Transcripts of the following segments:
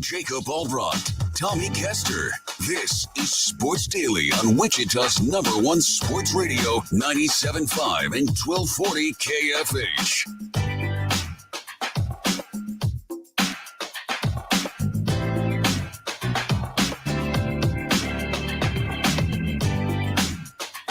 Jacob Albracht, Tommy Castor. This is Sports Daily on Wichita's #1 sports radio, 97.5 and 1240 KFH.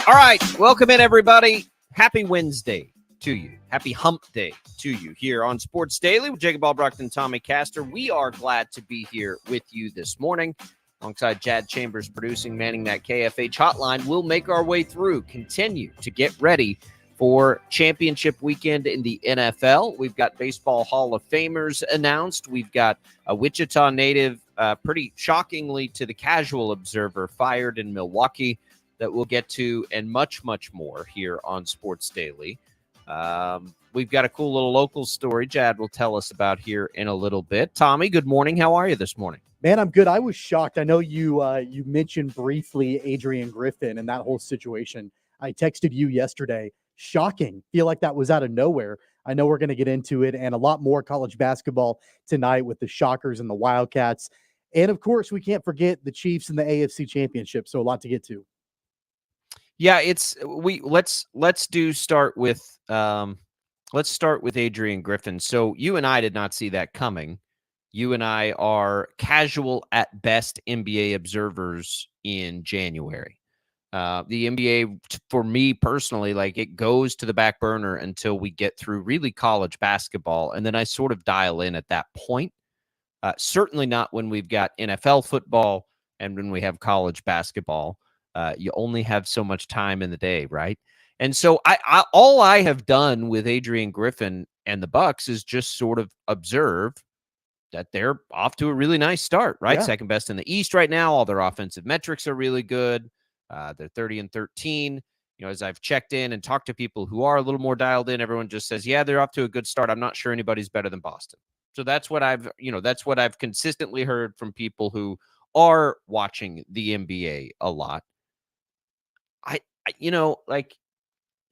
All right, welcome in, everybody. Happy Wednesday to you. Happy hump day to you here on Sports Daily with Jacob Albracht and Tommy Castor. We are glad to be here with you this morning. Alongside Chad Chambers producing, manning that KFH hotline. We'll make our way through, continue to get ready for championship weekend in the NFL. We've got Baseball Hall of Famers announced. We've got a Wichita native, pretty shockingly to the casual observer, fired in Milwaukee, that we'll get to, and much, much more here on Sports Daily. We've got a cool little local story Chad will tell us about here in a little bit. Tommy, good morning. How are you this morning? Man, I'm good. I was shocked. I know you mentioned briefly Adrian Griffin and that whole situation. I texted you yesterday. Shocking. Feel like that was out of nowhere. I know we're going to get into it and a lot more college basketball tonight with the Shockers and the Wildcats. And, of course, we can't forget the Chiefs and the AFC Championship, so a lot to get to. Yeah, let's start with Adrian Griffin. So you and I did not see that coming. You and I are casual at best NBA observers in January. The NBA, for me personally, like it goes to the back burner until we get through really college basketball, and then I sort of dial in at that point. Certainly not when we've got NFL football and when we have college basketball. You only have so much time in the day, right? And so all I have done with Adrian Griffin and the Bucks is just sort of observe that they're off to a really nice start, right? Yeah. Second best in the East right now. All their offensive metrics are really good. They're 30-13. You know, as I've checked in and talked to people who are a little more dialed in, everyone just says, yeah, they're off to a good start. I'm not sure anybody's better than Boston. So that's what I've consistently heard from people who are watching the NBA a lot.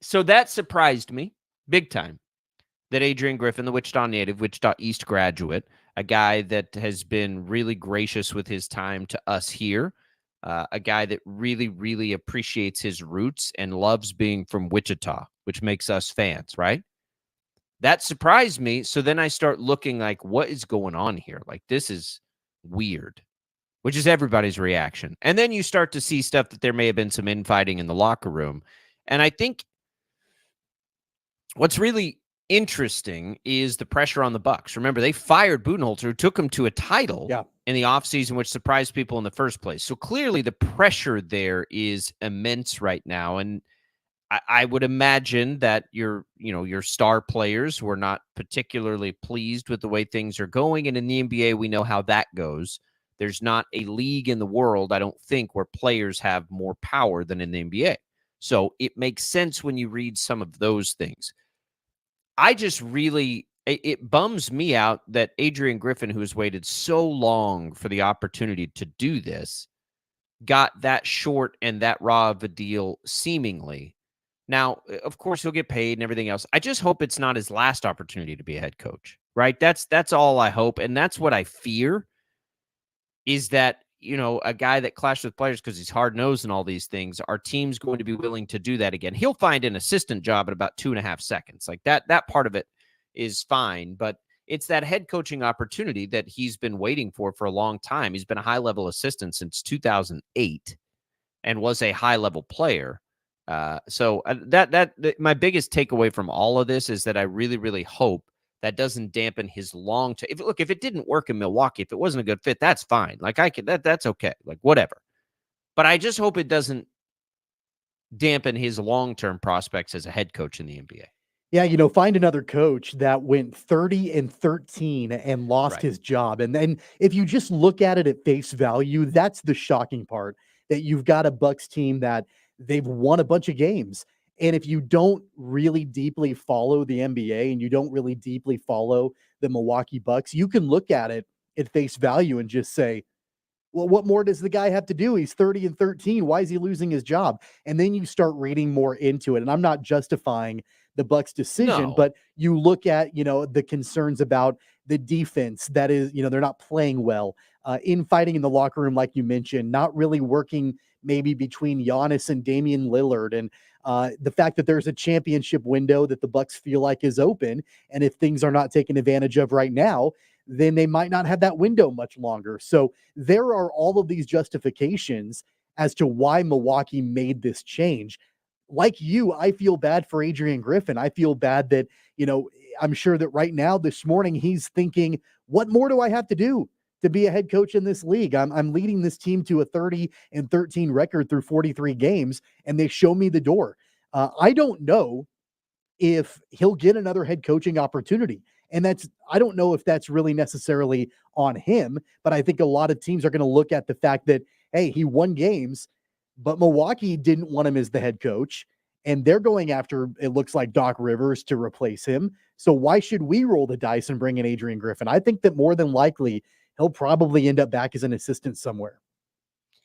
So that surprised me big time that Adrian Griffin, the Wichita native, Wichita East graduate, a guy that has been really gracious with his time to us here, a guy that really, really appreciates his roots and loves being from Wichita, which makes us fans, right? That surprised me. So then I start looking like, what is going on here? Like, this is weird, which is everybody's reaction. And then you start to see stuff that there may have been some infighting in the locker room. And I think what's really interesting is the pressure on the Bucks. Remember, they fired Budenholzer, who took them to a title in the offseason, which surprised people in the first place. So clearly the pressure there is immense right now. And I would imagine that your star players were not particularly pleased with the way things are going. And in the NBA, we know how that goes. There's not a league in the world, I don't think, where players have more power than in the NBA. So it makes sense when you read some of those things. It bums me out that Adrian Griffin, who has waited so long for the opportunity to do this, got that short and that raw of a deal seemingly. Now, of course, he'll get paid and everything else. I just hope it's not his last opportunity to be a head coach, right? That's all I hope. And that's what I fear is that, a guy that clashed with players because he's hard-nosed and all these things, our team's going to be willing to do that again. He'll find an assistant job in about 2.5 seconds. Like that part of it is fine, but it's that head coaching opportunity that he's been waiting for a long time. He's been a high-level assistant since 2008 and was a high-level player. So my biggest takeaway from all of this is that I really, really hope that doesn't dampen his if it didn't work in Milwaukee, if it wasn't a good fit, that's fine. Like that's okay. Like whatever. But I just hope it doesn't dampen his long-term prospects as a head coach in the NBA. Yeah, find another coach that went 30-13 and lost his job. And then if you just look at it at face value, that's the shocking part, that you've got a Bucks team that they've won a bunch of games. And if you don't really deeply follow the NBA and you don't really deeply follow the Milwaukee Bucks, you can look at it at face value and just say, Well, what more does the guy have to do? He's 30-13. Why is he losing his job? And then you start reading more into it. And I'm not justifying the Bucks decision, No. but you look at, the concerns about the defense that is, they're not playing well, infighting in the locker room, like you mentioned, not really working maybe between Giannis and Damian Lillard, and the fact that there's a championship window that the Bucks feel like is open, and if things are not taken advantage of right now, then they might not have that window much longer. So there are all of these justifications as to why Milwaukee made this change. Like you, I feel bad for Adrian Griffin. I feel bad that, I'm sure that right now, this morning, he's thinking, what more do I have to do to be a head coach in this league? I'm leading this team to a 30-13 record through 43 games, and they show me the door. I don't know if he'll get another head coaching opportunity. And I don't know if that's really necessarily on him, but I think a lot of teams are going to look at the fact that, hey, he won games, but Milwaukee didn't want him as the head coach. And they're going after, it looks like, Doc Rivers to replace him. So why should we roll the dice and bring in Adrian Griffin? I think that more than likely he'll probably end up back as an assistant somewhere.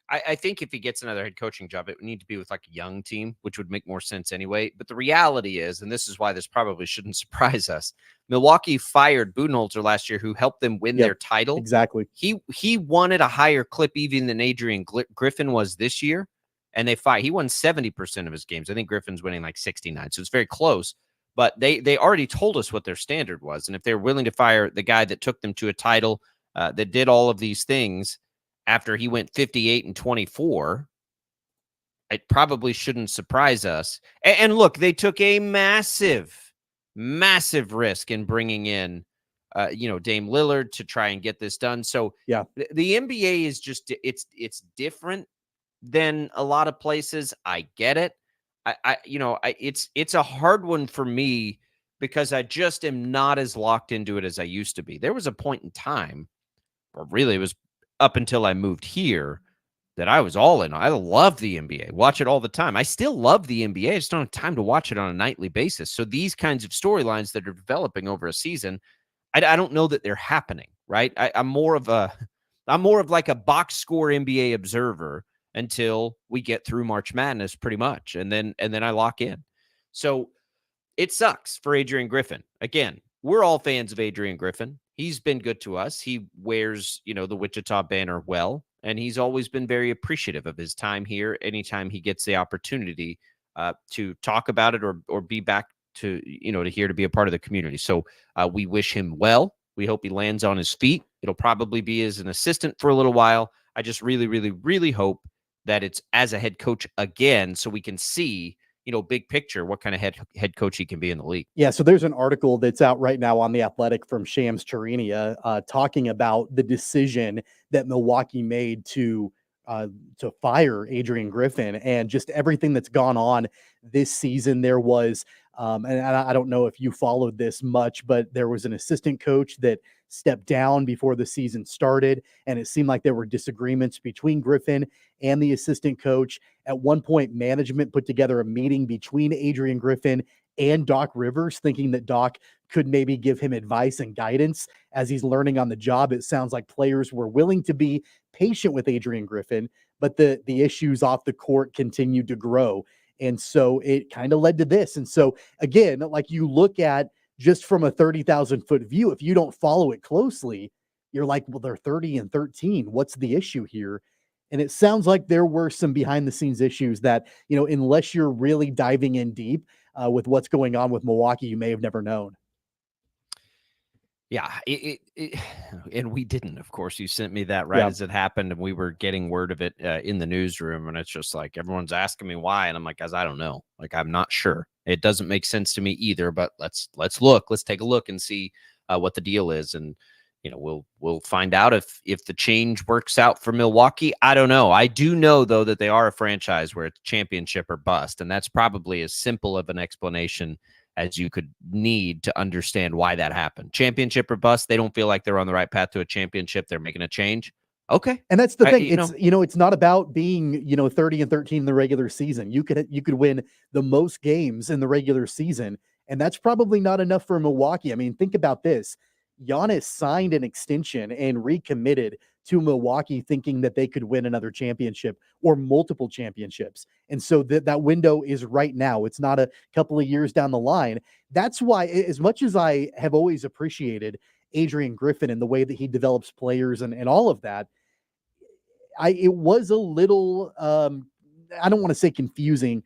I think if he gets another head coaching job, it would need to be with like a young team, which would make more sense anyway. But the reality is, and this is why this probably shouldn't surprise us, Milwaukee fired Budenholzer last year, who helped them win their title. Exactly. He won at a higher clip even than Adrian Griffin was this year, and he won 70% of his games. I think Griffin's winning like 69, so it's very close. But they already told us what their standard was, and if they're willing to fire the guy that took them to a title, that did all of these things after he went 58-24, it probably shouldn't surprise us. And look, they took a massive risk in bringing in, Dame Lillard to try and get this done. So yeah, the NBA is just, it's different than a lot of places. I get it. It's a hard one for me because I just am not as locked into it as I used to be. There was a point in time, or really it was up until I moved here, that I was all in. I love the NBA, watch it all the time. I still love the NBA. I just don't have time to watch it on a nightly basis. So these kinds of storylines that are developing over a season, I don't know that they're happening, right? I'm more of like a box score NBA observer until we get through March Madness, pretty much, and then I lock in. So it sucks for Adrian Griffin. Again, we're all fans of Adrian Griffin. He's been good to us. He wears, the Wichita banner well, and he's always been very appreciative of his time here. Anytime he gets the opportunity to talk about it or be back to, to here to be a part of the community. So we wish him well. We hope he lands on his feet. It'll probably be as an assistant for a little while. I just really, really, really hope that it's as a head coach again, so we can see, big picture, what kind of head coach he can be in the league. Yeah, so there's an article that's out right now on The Athletic from Shams Charania talking about the decision that Milwaukee made to fire Adrian Griffin and just everything that's gone on this season. There was, and I don't know if you followed this much, but there was an assistant coach that stepped down before the season started, and it seemed like there were disagreements between Griffin and the assistant coach. At one point, management put together a meeting between Adrian Griffin and Doc Rivers, thinking that Doc could maybe give him advice and guidance as he's learning on the job. It sounds like players were willing to be patient with Adrian Griffin, but the issues off the court continued to grow. And so it kind of led to this. And so again, like, you look at just from a 30,000-foot view, if you don't follow it closely, you're like, well, they're 30-13. What's the issue here? And it sounds like there were some behind the scenes issues that, unless you're really diving in deep with what's going on with Milwaukee, you may have never known. Yeah, and we didn't, of course. You sent me that right as it happened, and we were getting word of it in the newsroom, and it's just like everyone's asking me why, and I'm like, guys, I don't know. Like, I'm not sure. It doesn't make sense to me either, but let's look. Let's take a look and see what the deal is, and we'll find out if the change works out for Milwaukee. I don't know. I do know, though, that they are a franchise where it's championship or bust, and that's probably as simple of an explanation as you could need to understand why that happened. Championship or bust, they don't feel like they're on the right path to a championship. They're making a change. Okay. And that's the thing. It's not about being, 30-13 in the regular season. You could win the most games in the regular season, and that's probably not enough for Milwaukee. I mean, think about this. Giannis signed an extension and recommitted to Milwaukee thinking that they could win another championship or multiple championships. And so that window is right now. It's not a couple of years down the line. That's why, as much as I have always appreciated Adrian Griffin and the way that he develops players and all of that, it was a little, I don't want to say confusing.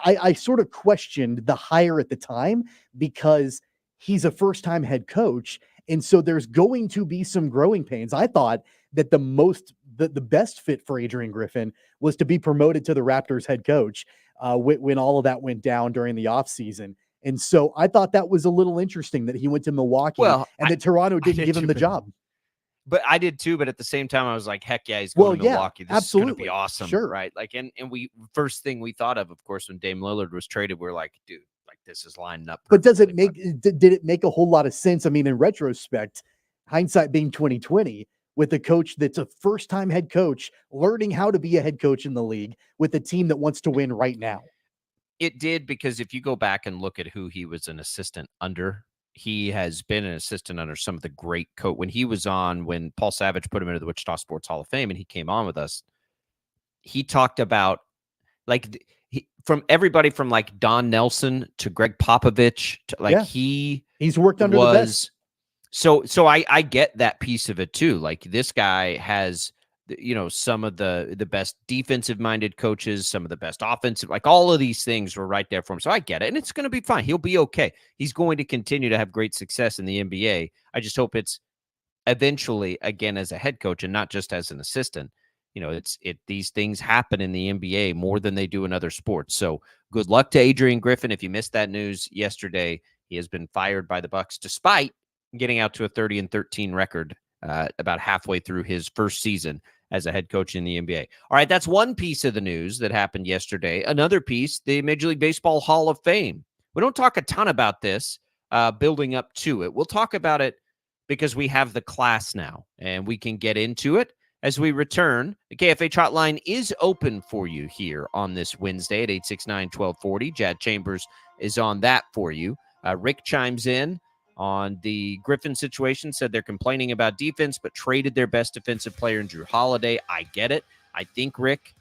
I sort of questioned the hire at the time because he's a first-time head coach. And so there's going to be some growing pains. I thought that the best fit for Adrian Griffin was to be promoted to the Raptors head coach when all of that went down during the offseason. And so I thought that was a little interesting that he went to Milwaukee and that Toronto didn't give him the job. But I did too. But at the same time, I was like, heck yeah, he's going to Milwaukee. This absolutely. is going to be awesome. Sure. Right. Like, and we, first thing we thought of course, when Dame Lillard was traded, we're like, dude, like this is lining up perfectly. But does it did it make a whole lot of sense? I mean, in retrospect, hindsight being 2020, with a coach that's a first-time head coach, learning how to be a head coach in the league with a team that wants to win right now. It did, because if you go back and look at who he was an assistant under, he has been an assistant under some of the great coach. When Paul Savage put him into the Wichita Sports Hall of Fame and he came on with us, he talked about from everybody from like Don Nelson to Greg Popovich to he's worked under the best. So I get that piece of it too. Like, this guy has, some of the best defensive minded coaches, some of the best offensive, like all of these things were right there for him. So I get it. And it's going to be fine. He'll be okay. He's going to continue to have great success in the NBA. I just hope it's eventually, again, as a head coach and not just as an assistant. These things happen in the NBA more than they do in other sports. So good luck to Adrian Griffin. If you missed that news yesterday, he has been fired by the Bucks despite getting out to a 30-13 record about halfway through his first season as a head coach in the NBA. All right, that's one piece of the news that happened yesterday. Another piece, the Major League Baseball Hall of Fame. We don't talk a ton about this building up to it. We'll talk about it because we have the class now, and we can get into it as we return. The KFH hotline is open for you here on this Wednesday at 869-1240. Jad Chambers is on that for you. Rick chimes in on the Griffin situation, said they're complaining about defense, but traded their best defensive player in Drew Holiday. I get it. I think, Rick,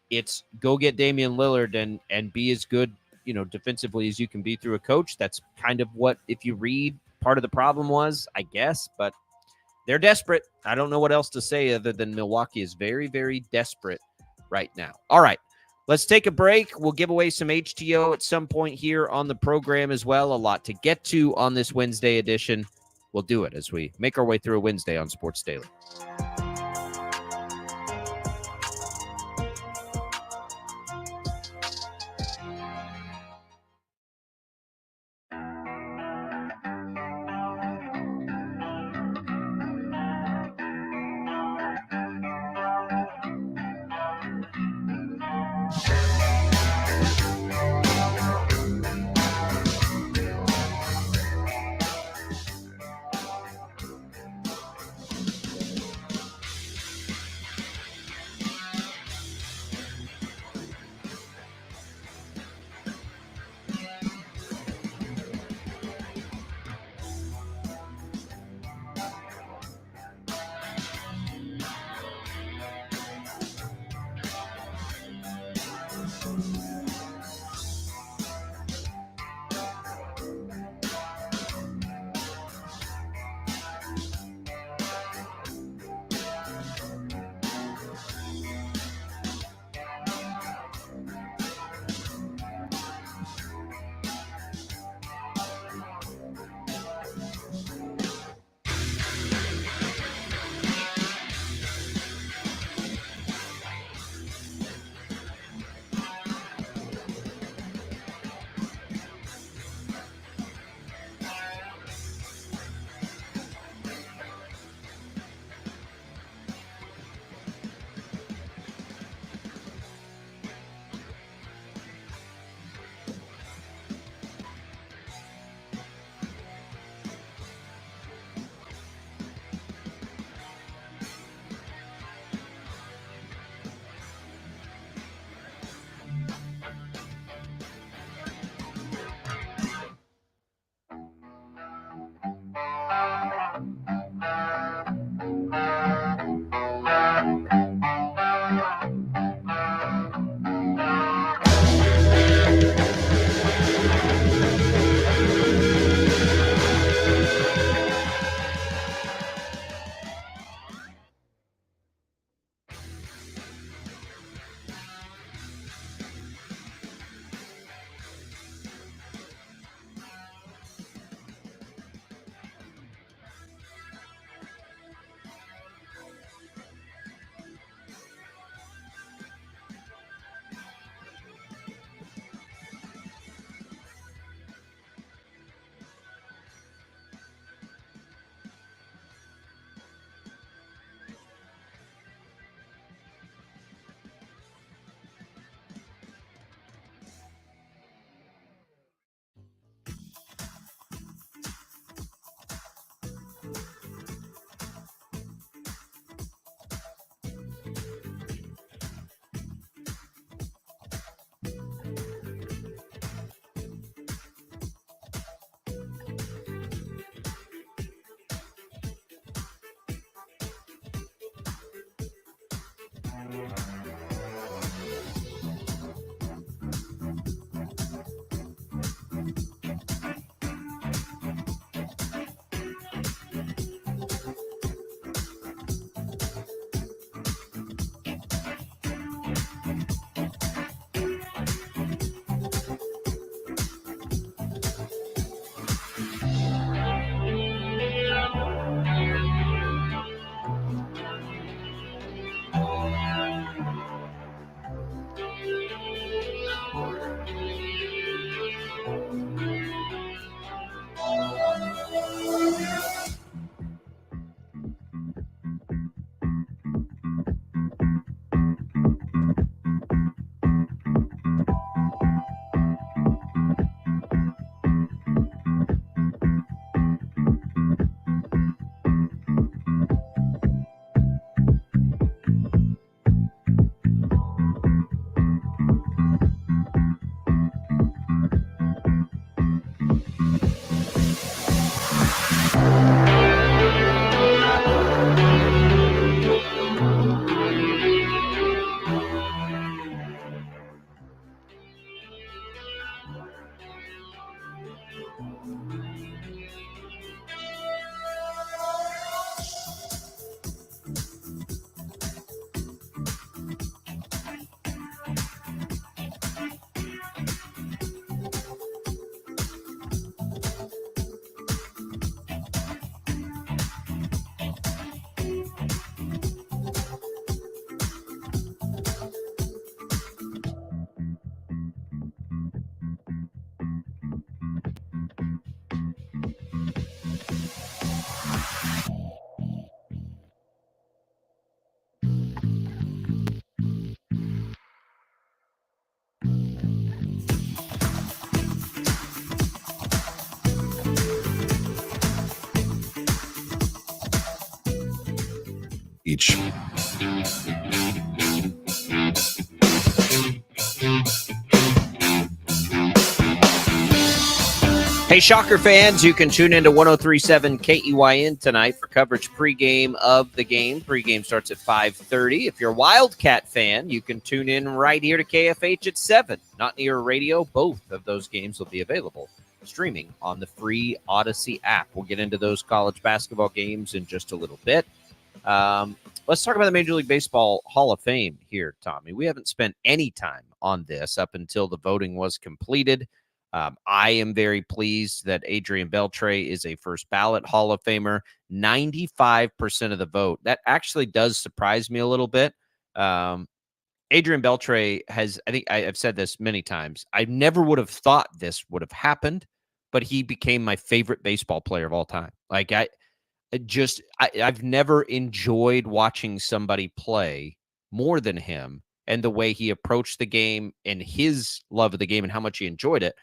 it's go get Damian Lillard and be as good, defensively as you can be through a coach. That's kind of what, if you read, part of the problem was, I guess, but they're desperate. I don't know what else to say other than Milwaukee is very, very desperate right now. All right. Let's take a break. We'll give away some HTO at some point here on the program as well. A lot to get to on this Wednesday edition. We'll do it as we make our way through a Wednesday on Sports Daily. Each. Hey, Shocker fans, you can tune into 103.7 KEYN tonight for coverage pregame of the game. Pregame starts at 5:30. If you're a Wildcat fan, you can tune in right here to KFH at 7. Not near a radio, both of those games will be available streaming on the free Odyssey app. We'll get into those college basketball games in just a little bit. Let's talk about the Major League Baseball Hall of Fame here, Tommy. We haven't spent any time on this up until the voting was completed. I am very pleased that Adrian Beltre is a first ballot Hall of Famer. 95% of the vote. That actually does surprise me a little bit. Adrian Beltre has, I think I've said this many times, I never would have thought this would have happened, but he became my favorite baseball player of all time. Like I've never enjoyed watching somebody play more than him, and the way he approached the game and his love of the game and how much he enjoyed it.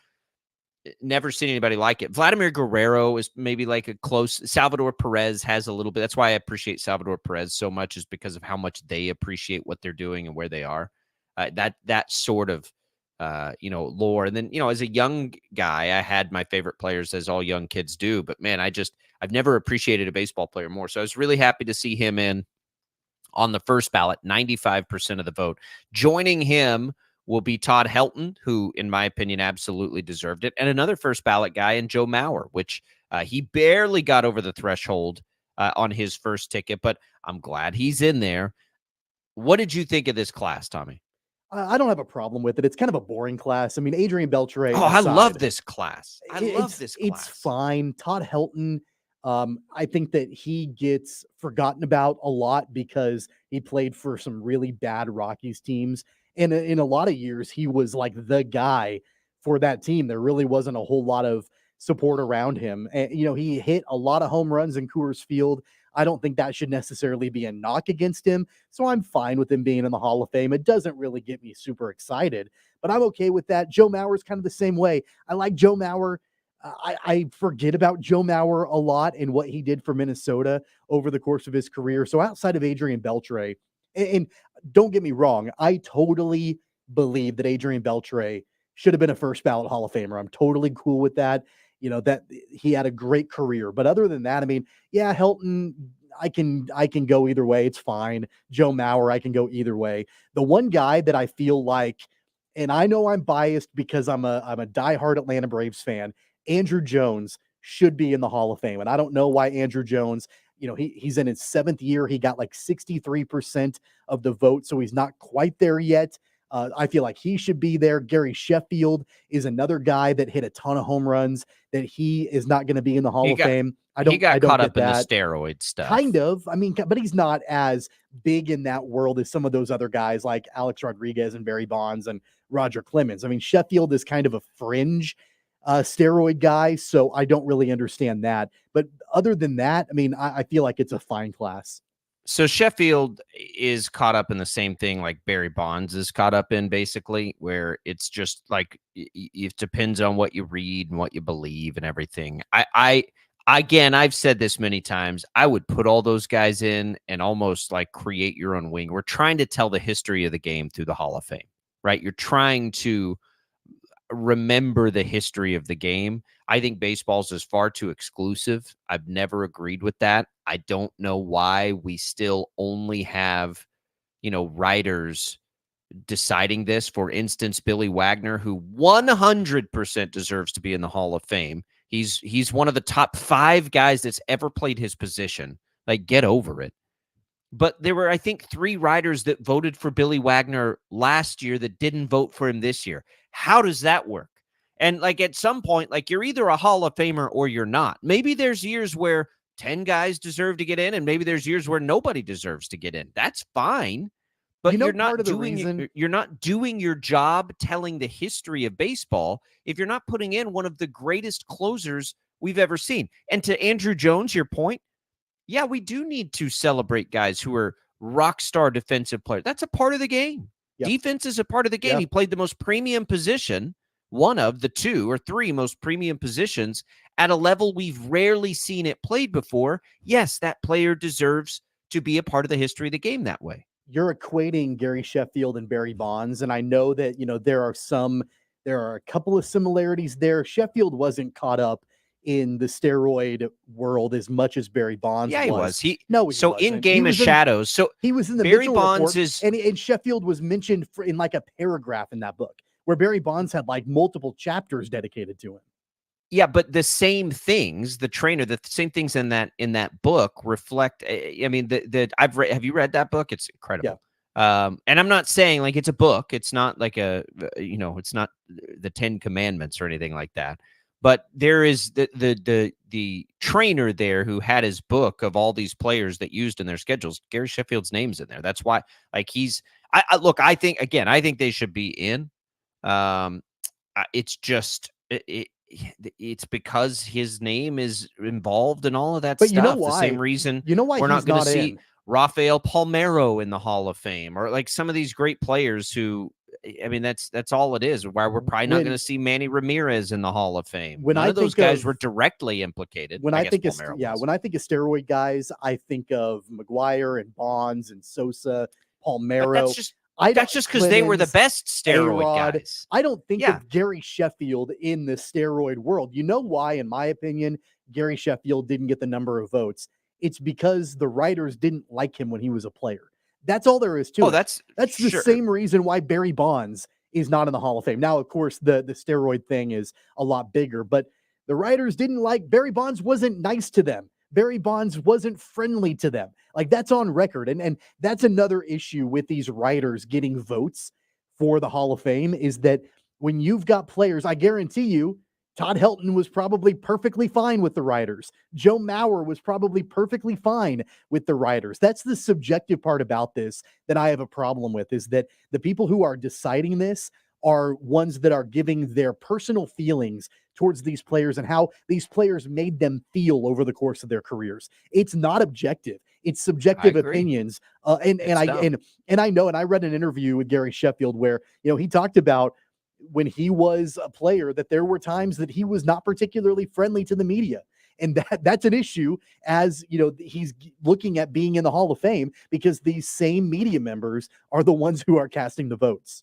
Never seen anybody like it. Vladimir Guerrero is maybe like a close. Salvador Perez has a little bit. That's why I appreciate Salvador Perez so much, is because of how much they appreciate what they're doing and where they are. That sort of lore. And then, as a young guy, I had my favorite players, as all young kids do. But man, I've never appreciated a baseball player more. So I was really happy to see him in on the first ballot, 95% of the vote. Joining him will be Todd Helton, who, in my opinion, absolutely deserved it, and another first ballot guy in Joe Mauer, which he barely got over the threshold on his first ticket, but I'm glad he's in there. What did you think of this class, Tommy? I don't have a problem with it. It's kind of a boring class. I mean, Adrian Beltre. Oh, I love this class. It's fine. Todd Helton, I think that he gets forgotten about a lot because he played for some really bad Rockies teams. And in a lot of years, he was like the guy for that team. There really wasn't a whole lot of support around him. And, he hit a lot of home runs in Coors Field. I don't think that should necessarily be a knock against him. So I'm fine with him being in the Hall of Fame. It doesn't really get me super excited, but I'm okay with that. Joe Mauer is kind of the same way. I like Joe Mauer. I forget about Joe Mauer a lot and what he did for Minnesota over the course of his career. So outside of Adrian Beltre, and don't get me wrong, I totally believe that Adrian Beltre should have been a first ballot Hall of Famer. I'm totally cool with that. That he had a great career. But other than that, I mean, yeah, Helton, I can go either way. It's fine. Joe Mauer, I can go either way. The one guy that I feel like, and I know I'm biased because I'm a diehard Atlanta Braves fan, Andrew Jones should be in the Hall of Fame. And I don't know why Andrew Jones, he's in his 7th year. He got like 63% of the vote, so he's not quite there yet. I feel like he should be there. Gary Sheffield is another guy that hit a ton of home runs that he is not going to be in the Hall of Fame. I He got don't caught get up in the that. steroid stuff. Kind of. I mean, but he's not as big in that world as some of those other guys like Alex Rodriguez and Barry Bonds and Roger Clemens. I mean, Sheffield is kind of a fringe steroid guy, so I don't really understand that. But other than that, I mean, I feel like it's a fine class. So Sheffield is caught up in the same thing like Barry Bonds is caught up in, basically, where it's just like it depends on what you read and what you believe and everything. Again, I've said this many times. I would put all those guys in and almost like create your own wing. We're trying to tell the history of the game through the Hall of Fame, right? You're trying to remember the history of the game. I think baseball's is far too exclusive. I've never agreed with that. I don't know why we still only have, writers deciding this. For instance, Billy Wagner, who 100% deserves to be in the Hall of Fame. He's one of the top 5 guys that's ever played his position. Like, get over it. But there were, I think, 3 writers that voted for Billy Wagner last year that didn't vote for him this year. How does that work? And like at some point, like you're either a Hall of Famer or you're not. Maybe there's years where 10 guys deserve to get in, and maybe there's years where nobody deserves to get in. That's fine. But you're not doing your job telling the history of baseball if you're not putting in one of the greatest closers we've ever seen. And to Andrew Jones, your point, yeah, we do need to celebrate guys who are rock star defensive players. That's a part of the game. Yep. Defense is a part of the game. Yep. He played the most premium position, one of the 2 or 3 most premium positions at a level we've rarely seen it played before. Yes, that player deserves to be a part of the history of the game that way. You're equating Gary Sheffield and Barry Bonds, and I know that, there are a couple of similarities there. Sheffield wasn't caught up in the steroid world as much as Barry Bonds was. Yeah, he was. He wasn't. In Game of Shadows. So he was in the Barry Mitchell Bonds report, and Sheffield was mentioned in like a paragraph in that book, where Barry Bonds had like multiple chapters dedicated to him. Yeah, but the same things, the same things in that book reflect. I mean, have you read that book? It's incredible. Yeah. And I'm not saying like it's a book. It's not like it's not the 10 Commandments or anything like that. But there is the trainer there who had his book of all these players that used in their schedules. Gary Sheffield's name's in there. That's why, like, I think they should be in. It's just it's because his name is involved in all of that stuff. You know why? The same reason why we're not going to see Rafael Palmeiro in the Hall of Fame, or like some of these great players who, I mean, that's all it is. Why we're probably not going to see Manny Ramirez in the Hall of Fame. None of those guys were directly implicated. When I think of steroid guys, I think of McGuire and Bonds and Sosa, Palmeiro. But that's just because they were the best steroid guys. I don't think of Gary Sheffield in the steroid world. You know why, in my opinion, Gary Sheffield didn't get the number of votes? It's because the writers didn't like him when he was a player. That's all there is to it. That's the same reason why Barry Bonds is not in the Hall of Fame. Now, of course, the steroid thing is a lot bigger, but the writers didn't like Barry Bonds. Wasn't nice to them. Barry Bonds wasn't friendly to them. Like, that's on record. And that's another issue with these writers getting votes for the Hall of Fame, is that when you've got players, I guarantee you, Todd Helton was probably perfectly fine with the writers. Joe Mauer was probably perfectly fine with the writers. That's the subjective part about this that I have a problem with, is that the people who are deciding this are ones that are giving their personal feelings towards these players and how these players made them feel over the course of their careers. It's not objective. It's subjective opinions. And I know, and I read an interview with Gary Sheffield where, he talked about when he was a player that there were times that he was not particularly friendly to the media. And that's an issue, as he's looking at being in the Hall of Fame, because these same media members are the ones who are casting the votes.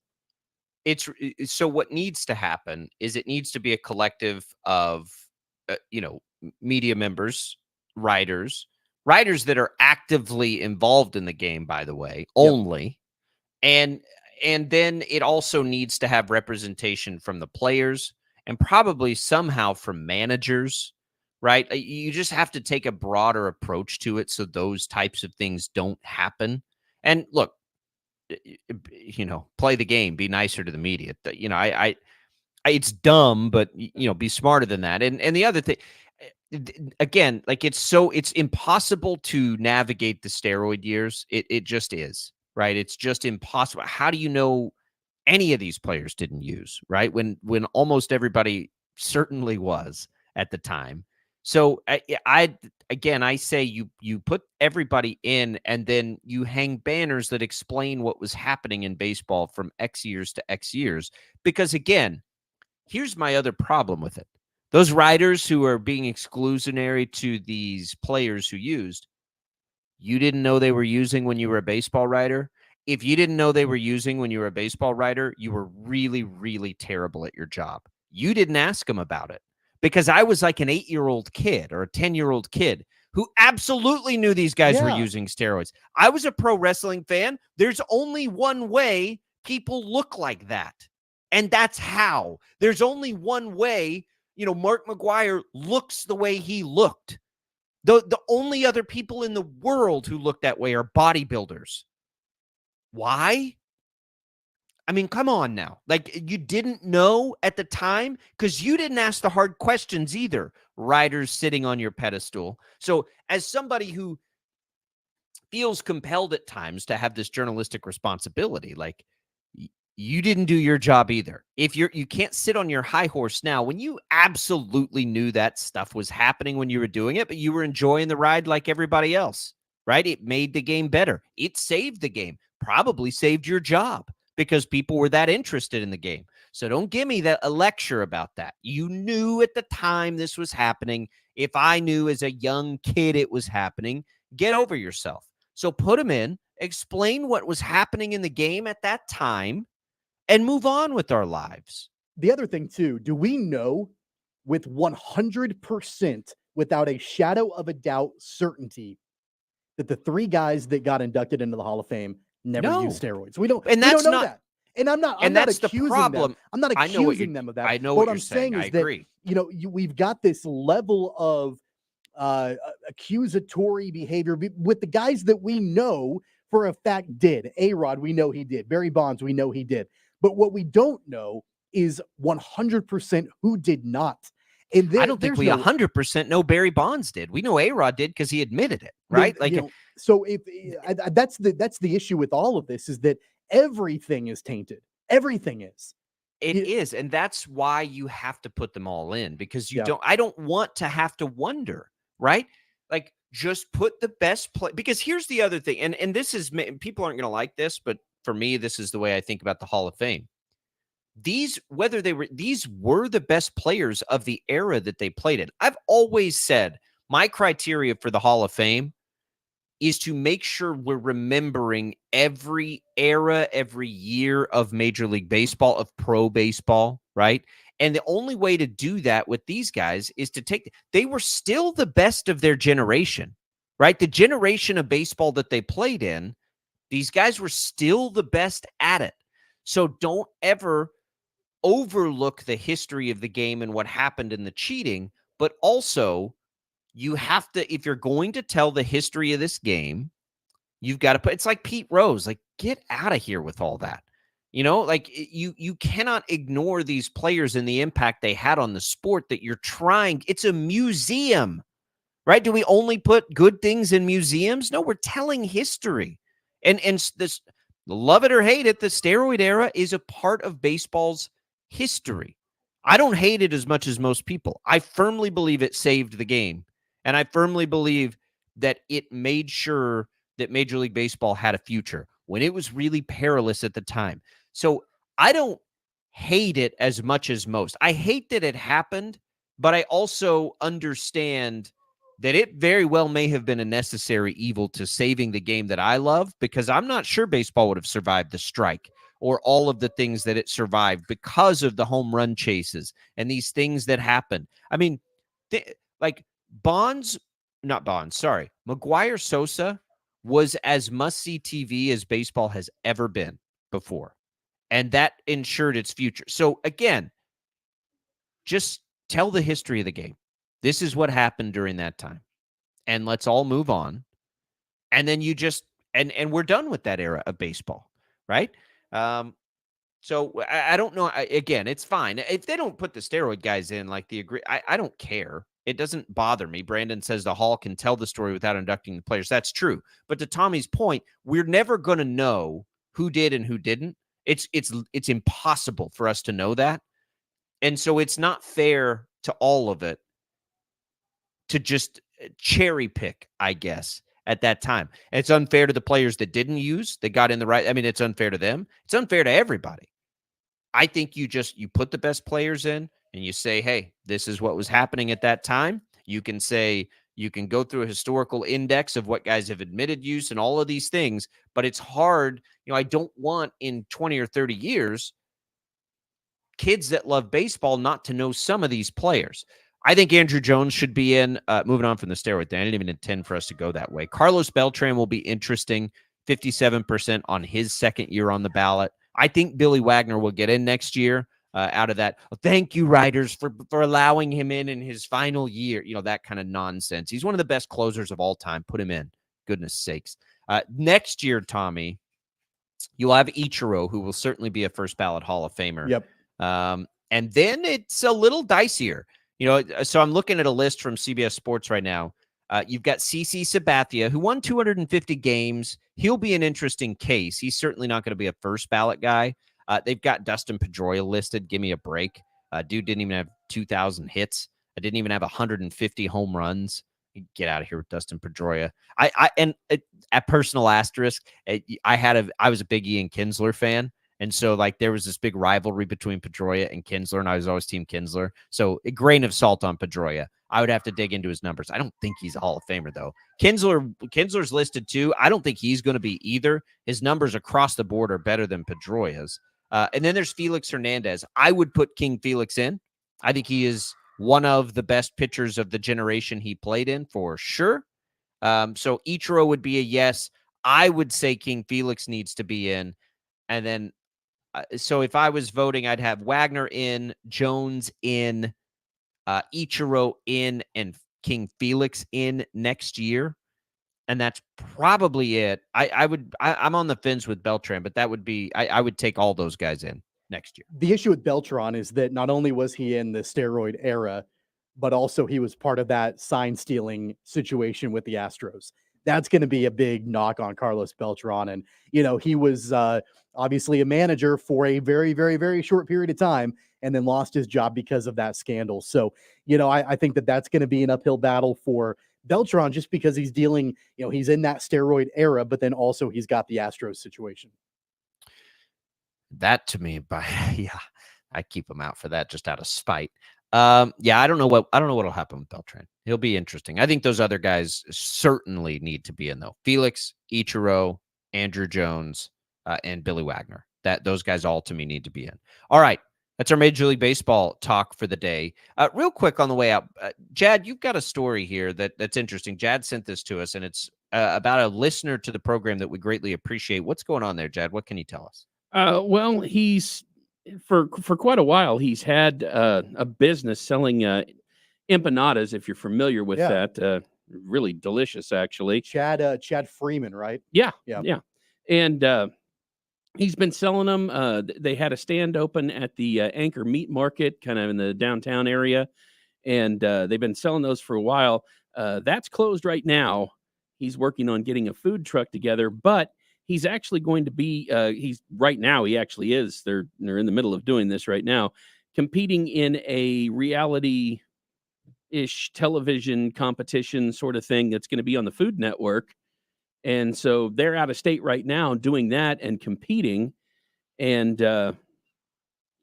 So what needs to happen is it needs to be a collective of, media members, writers, writers that are actively involved in the game, by the way, only. And then it also needs to have representation from the players and probably somehow from managers, right? You just have to take a broader approach to it so those types of things don't happen. And look, play the game, be nicer to the media. It's dumb, but be smarter than that. And the other thing, again, like it's impossible to navigate the steroid years. It just is, right? It's just impossible. How do you know any of these players didn't use, right? When almost everybody certainly was at the time. So I say you put everybody in, and then you hang banners that explain what was happening in baseball from X years to X years. Because again, here's my other problem with it. Those writers who are being exclusionary to these players who used, you didn't know they were using when you were a baseball writer. If you didn't know they were using when you were a baseball writer, you were really, really terrible at your job. You didn't ask them about it, because I was like an 8-year-old kid or a 10-year-old kid who absolutely knew these guys were using steroids. I was a pro wrestling fan. There's only one way people look like that. And that's how. There's only one way, Mark McGwire looks the way he looked. The only other people in the world who look that way are bodybuilders. Why? I mean, come on now. Like, you didn't know at the time because you didn't ask the hard questions either. Writers sitting on your pedestal. So as somebody who feels compelled at times to have this journalistic responsibility, like, you didn't do your job either. If you can't sit on your high horse now when you absolutely knew that stuff was happening when you were doing it, but you were enjoying the ride like everybody else, right? It made the game better. It saved the game, probably saved your job because people were that interested in the game. So don't give me a lecture about that. You knew at the time this was happening. If I knew as a young kid it was happening, get over yourself. So put them in, explain what was happening in the game at that time, and move on with our lives. The other thing, too, do we know with 100%, without a shadow of a doubt, certainty, that the 3 guys that got inducted into the Hall of Fame never used steroids? We don't know that. And I'm not accusing them. I'm not accusing them of that. I know what you're I'm saying is I that, agree. We've got this level of accusatory behavior with the guys that we know for a fact did. A-Rod, we know he did. Barry Bonds, we know he did. But what we don't know is 100% who did not. And I don't think we 100% know Barry Bonds did. We know A-Rod did because he admitted it, right? So if that's the issue with all of this, is that everything is tainted. Everything is. It is, and that's why you have to put them all in, because I don't want to have to wonder, right? Like, just put the best play, because here's the other thing, and this is, people aren't going to like this, but for me, this is the way I think about the Hall of Fame. These were the best players of the era that they played in. I've always said my criteria for the Hall of Fame is to make sure we're remembering every era, every year of Major League Baseball, of pro baseball, right? And the only way to do that with these guys is they were still the best of their generation, right? The generation of baseball that they played in, these guys were still the best at it. So don't ever overlook the history of the game and what happened in the cheating, but also you have to, if you're going to tell the history of this game, you've got to put, it's like Pete Rose, like, get out of here with all that. Like, you cannot ignore these players and the impact they had on the sport that you're trying. It's a museum, right? Do we only put good things in museums? No, we're telling history. And this, love it or hate it, the steroid era is a part of baseball's history. I don't hate it as much as most people. I firmly believe it saved the game. And I firmly believe that it made sure that Major League Baseball had a future when it was really perilous at the time. So I don't hate it as much as most. I hate that it happened, but I also understand that it very well may have been a necessary evil to saving the game that I love, because I'm not sure baseball would have survived the strike or all of the things that it survived because of the home run chases and these things that happen. I mean, like, Bonds not Bonds, sorry. McGuire Sosa was as must-see TV as baseball has ever been before. And that ensured its future. So again, just tell the history of the game. This is what happened during that time. And let's all move on. And then you just and we're done with that era of baseball, right? So I don't know. Again, it's fine if they don't put the steroid guys in like the agree. I don't care. It doesn't bother me. Brandon says the Hall can tell the story without inducting the players. That's true. But to Tommy's point, we're never going to know who did and who didn't. It's impossible for us to know that. And so it's not fair to all of it to just cherry pick, I guess, at that time. And it's unfair to the players that didn't use, that got in the right. I mean, it's unfair to them. It's unfair to everybody. I think you put the best players in and you say, hey, this is what was happening at that time. You can go through a historical index of what guys have admitted use and all of these things, but it's hard. I don't want in 20 or 30 years kids that love baseball not to know some of these players. I think Andrew Jones should be in. Moving on from the steroid thing, I didn't even intend for us to go that way. Carlos Beltran will be interesting, 57% on his second year on the ballot. I think Billy Wagner will get in next year out of that. Thank you, writers, for allowing him in his final year. That kind of nonsense. He's one of the best closers of all time. Put him in. Goodness sakes. Next year, Tommy, you'll have Ichiro, who will certainly be a first ballot Hall of Famer. Yep. And then it's a little dicier. So I'm looking at a list from CBS Sports right now. You've got CC Sabathia, who won 250 games. He'll be an interesting case. He's certainly not going to be a first ballot guy. They've got Dustin Pedroia listed. Give me a break. Dude didn't even have 2,000 hits. I didn't even have 150 home runs. Get out of here with Dustin Pedroia. At personal asterisk, I was a big Ian Kinsler fan. And so, there was this big rivalry between Pedroia and Kinsler, and I was always Team Kinsler. So, a grain of salt on Pedroia. I would have to dig into his numbers. I don't think he's a Hall of Famer, though. Kinsler's listed, too. I don't think he's going to be either. His numbers across the board are better than Pedroia's. And then there's Felix Hernandez. I would put King Felix in. I think he is one of the best pitchers of the generation he played in, for sure. So, Ichiro would be a yes. I would say King Felix needs to be in. And then so if I was voting, I'd have Wagner in, Jones in, Ichiro in, and King Felix in next year. And that's probably it. I'm on the fence with Beltran, but that would be, I would take all those guys in next year. The issue with Beltran is that not only was he in the steroid era, but also he was part of that sign stealing situation with the Astros. That's going to be a big knock on Carlos Beltran. And, he was obviously a manager for a very, very, very short period of time and then lost his job because of that scandal. So, I think that's going to be an uphill battle for Beltran just because he's dealing, he's in that steroid era, but then also he's got the Astros situation. That to me, I keep him out for that just out of spite. I don't know what'll happen with Beltran. He'll be interesting. I think those other guys certainly need to be in though. Felix, Ichiro, Andrew Jones, and Billy Wagner. Those guys all to me need to be in. All right. That's our Major League Baseball talk for the day. Real quick on the way out, Jad, you've got a story here that's interesting. Jad sent this to us, and it's about a listener to the program that we greatly appreciate. What's going on there, Jad? What can you tell us? Well, he's for quite a while. He's had a business selling empanadas. If you're familiar with that, really delicious, actually. Chad Freeman, right? Yeah. And he's been selling them. They had a stand open at the Anchor Meat Market, kind of in the downtown area, and they've been selling those for a while. That's closed right now. He's working on getting a food truck together, but he's actually going to be, he actually is. They're in the middle of doing this right now, competing in a reality-ish television competition sort of thing that's going to be on the Food Network. And so they're out of state right now doing that and competing. And I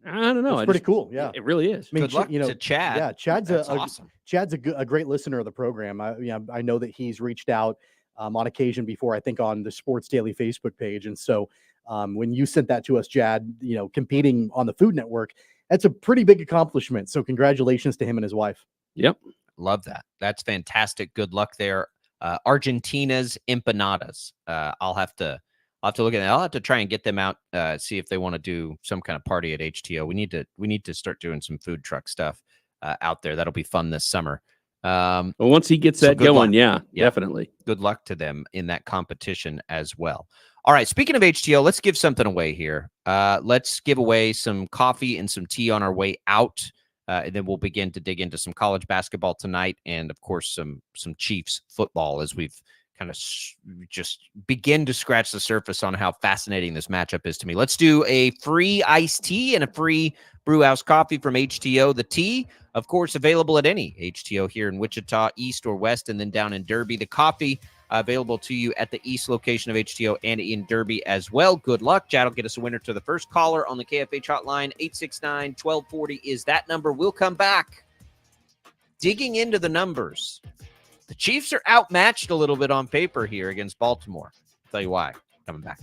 don't know. It's pretty cool. Yeah, it really is. I mean, good luck to Chad. Yeah, Chad's awesome. Chad's a great listener of the program. I know that he's reached out on occasion before, I think on the Sports Daily Facebook page. And so when you sent that to us, Chad, competing on the Food Network, that's a pretty big accomplishment. So congratulations to him and his wife. Yep. Love that. That's fantastic. Good luck there. Argentina's empanadas. I'll have to look at that. I'll have to try and get them out, see if they want to do some kind of party at HTO. We need to start doing some food truck stuff out there. That'll be fun this summer. Well, once he gets so that good going, luck. yeah, definitely. Good luck to them in that competition as well. All right, speaking of HTO, let's give something away here. Let's give away some coffee and some tea on our way out. And then we'll begin to dig into some college basketball tonight, and of course some Chiefs football as we've kind of just begin to scratch the surface on how fascinating this matchup is to me. Let's do a free iced tea and a free brewhouse coffee from HTO. The tea, of course, available at any HTO here in Wichita, East or West, and then down in Derby. The coffee available to you at the East location of HTO and in Derby as well. Good luck. Chad will get us a winner to the first caller on the KFH hotline. 869-1240 is that number. We'll come back digging into the numbers. The Chiefs are outmatched a little bit on paper here against Baltimore. I'll tell you why. Coming back.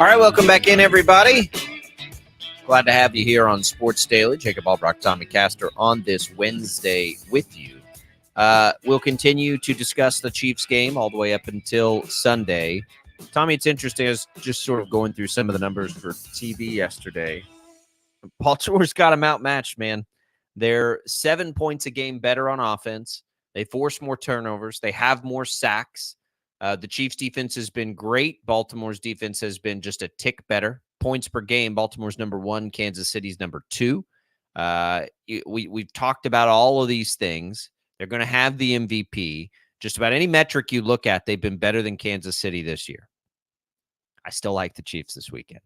All right, welcome back in, everybody. Glad to have you here on Sports Daily. Jacob Albracht, Tommy Castor on this Wednesday with you. We'll continue to discuss the Chiefs game all the way up until Sunday. Tommy, it's interesting. I was just sort of going through some of the numbers for TV yesterday. Baltimore's got them outmatched, man. They're 7 points a game better on offense. They force more turnovers. They have more sacks. The Chiefs' defense has been great. Baltimore's defense has been just a tick better. Points per game, Baltimore's number 1, Kansas City's number 2. We've talked about all of these things. They're going to have the MVP. Just about any metric you look at, they've been better than Kansas City this year. I still like the Chiefs this weekend.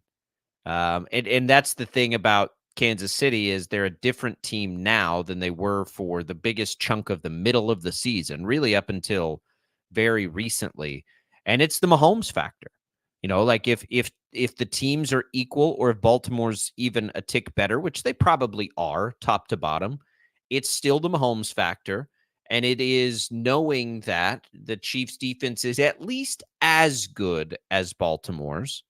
And that's the thing about Kansas City is they're a different team now than they were for the biggest chunk of the middle of the season, really up until very recently. And it's the Mahomes factor. You know, like if the teams are equal or if Baltimore's even a tick better, which they probably are top to bottom, it's still the Mahomes factor. And it is knowing that the Chiefs defense is at least as good as Baltimore's.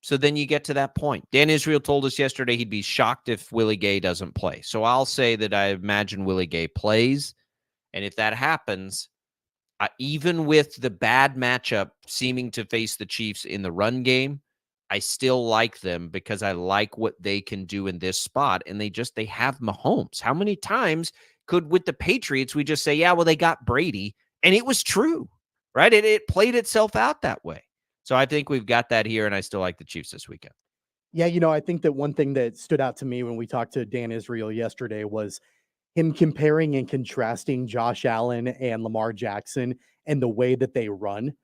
So then you get to that point. Dan Israel told us yesterday he'd be shocked if Willie Gay doesn't play. So I'll say that I imagine Willie Gay plays. And if that happens, even with the bad matchup seeming to face the Chiefs in the run game, I still like them because I like what they can do in this spot. And they have Mahomes. How many times could with the Patriots we just say, yeah, well, they got Brady. And it was true, right? It played itself out that way. So I think we've got that here, and I still like the Chiefs this weekend. Yeah, I think that one thing that stood out to me when we talked to Dan Israel yesterday was him comparing and contrasting Josh Allen and Lamar Jackson and the way that they run,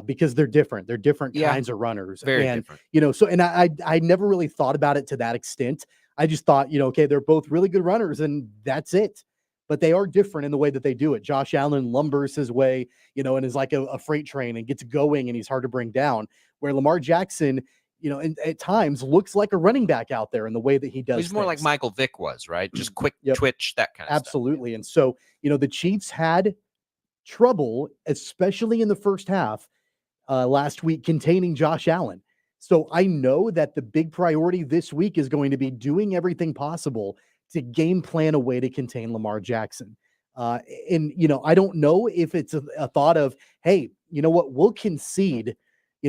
because they're different. They're different kinds of runners. Very and, different. So, and I never really thought about it to that extent. I just thought, okay, they're both really good runners and that's it. But they are different in the way that they do it. Josh Allen lumbers his way, and is like a freight train and gets going and he's hard to bring down. Where Lamar Jackson, and at times looks like a running back out there in the way that he does. He's more like Michael Vick was, right? Just quick twitch, that kind of stuff. Absolutely. And so, the Chiefs had trouble, especially in the first half last week, containing Josh Allen. So I know that the big priority this week is going to be doing everything possible to game plan a way to contain Lamar Jackson. And, I don't know if it's a thought of, hey, you know what, we'll concede,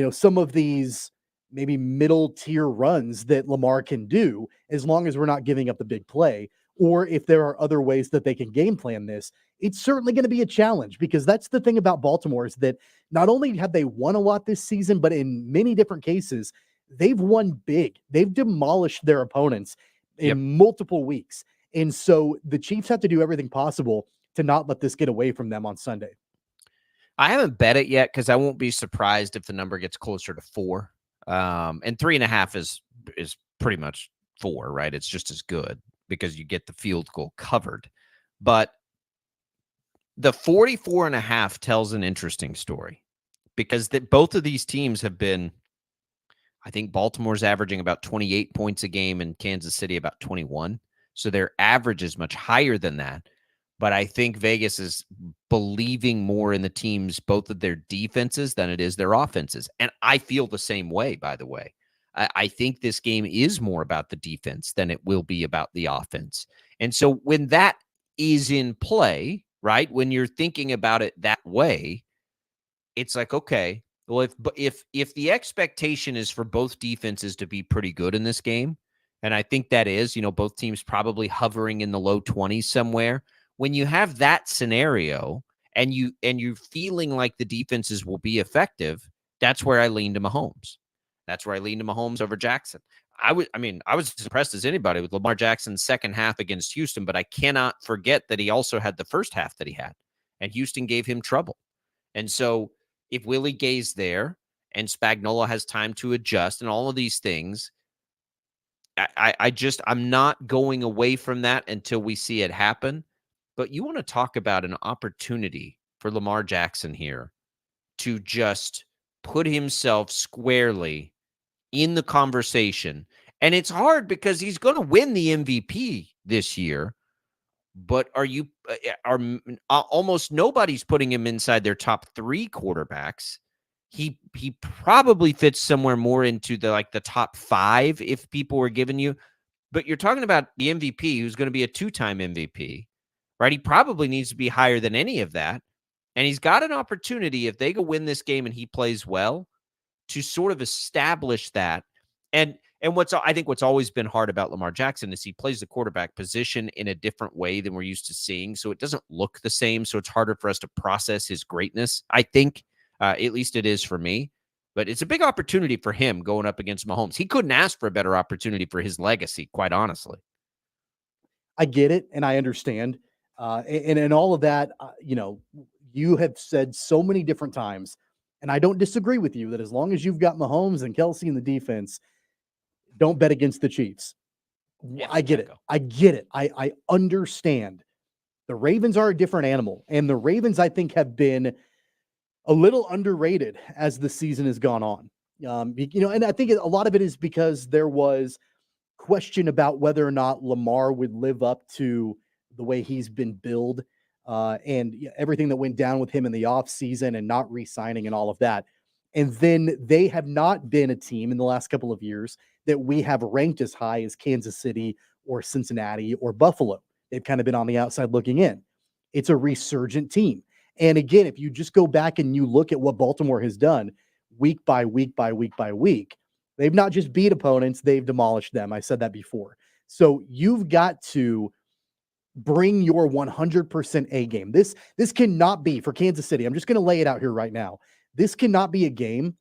some of these maybe middle tier runs that Lamar can do as long as we're not giving up the big play, or if there are other ways that they can game plan this. It's certainly going to be a challenge because that's the thing about Baltimore is that not only have they won a lot this season, but in many different cases, they've won big. They've demolished their opponents in multiple weeks. And so the Chiefs have to do everything possible to not let this get away from them on Sunday. I haven't bet it yet because I won't be surprised if the number gets closer to 4. And 3.5 is pretty much 4, right? It's just as good because you get the field goal covered. But the 44.5 tells an interesting story because both of these teams have been, I think Baltimore's averaging about 28 points a game and Kansas City about 21. So their average is much higher than that. But I think Vegas is believing more in the teams, both of their defenses than it is their offenses. And I feel the same way, by the way. I think this game is more about the defense than it will be about the offense. And so when that is in play, right, when you're thinking about it that way, it's like, okay, well, if the expectation is for both defenses to be pretty good in this game, and I think that is, both teams probably hovering in the low 20s somewhere. When you have that scenario and you're feeling like the defenses will be effective, that's where I lean to Mahomes. That's where I lean to Mahomes over Jackson. I was as impressed as anybody with Lamar Jackson's second half against Houston, but I cannot forget that he also had the first half that he had, and Houston gave him trouble. And so if Willie Gay's there and Spagnuolo has time to adjust and all of these things, I'm not going away from that until we see it happen. But you want to talk about an opportunity for Lamar Jackson here to just put himself squarely in the conversation. And it's hard because he's going to win the MVP this year. But almost nobody's putting him inside their top 3 quarterbacks. he probably fits somewhere more into the top 5 if people were giving you. But you're talking about the MVP who's going to be a 2-time MVP, right? He probably needs to be higher than any of that. And he's got an opportunity, if they go win this game and he plays well, to sort of establish that. And I think what's always been hard about Lamar Jackson is he plays the quarterback position in a different way than we're used to seeing. So it doesn't look the same. So it's harder for us to process his greatness, I think. At least it is for me. But it's a big opportunity for him going up against Mahomes. He couldn't ask for a better opportunity for his legacy, quite honestly. I get it, and I understand. And all of that, you have said so many different times, and I don't disagree with you that as long as you've got Mahomes and Kelsey in the defense, don't bet against the Chiefs. Yeah, I get it. I get it. I understand. The Ravens are a different animal, and the Ravens, I think, have been a little underrated as the season has gone on. And I think a lot of it is because there was question about whether or not Lamar would live up to the way he's been billed, and everything that went down with him in the offseason and not re-signing and all of that. And then they have not been a team in the last couple of years that we have ranked as high as Kansas City or Cincinnati or Buffalo. They've kind of been on the outside looking in. It's a resurgent team. And again, if you just go back and you look at what Baltimore has done week by week by week by week, they've not just beat opponents, they've demolished them. I said that before. So you've got to bring your 100% A game. This cannot be for Kansas City. I'm just going to lay it out here right now. This cannot be a game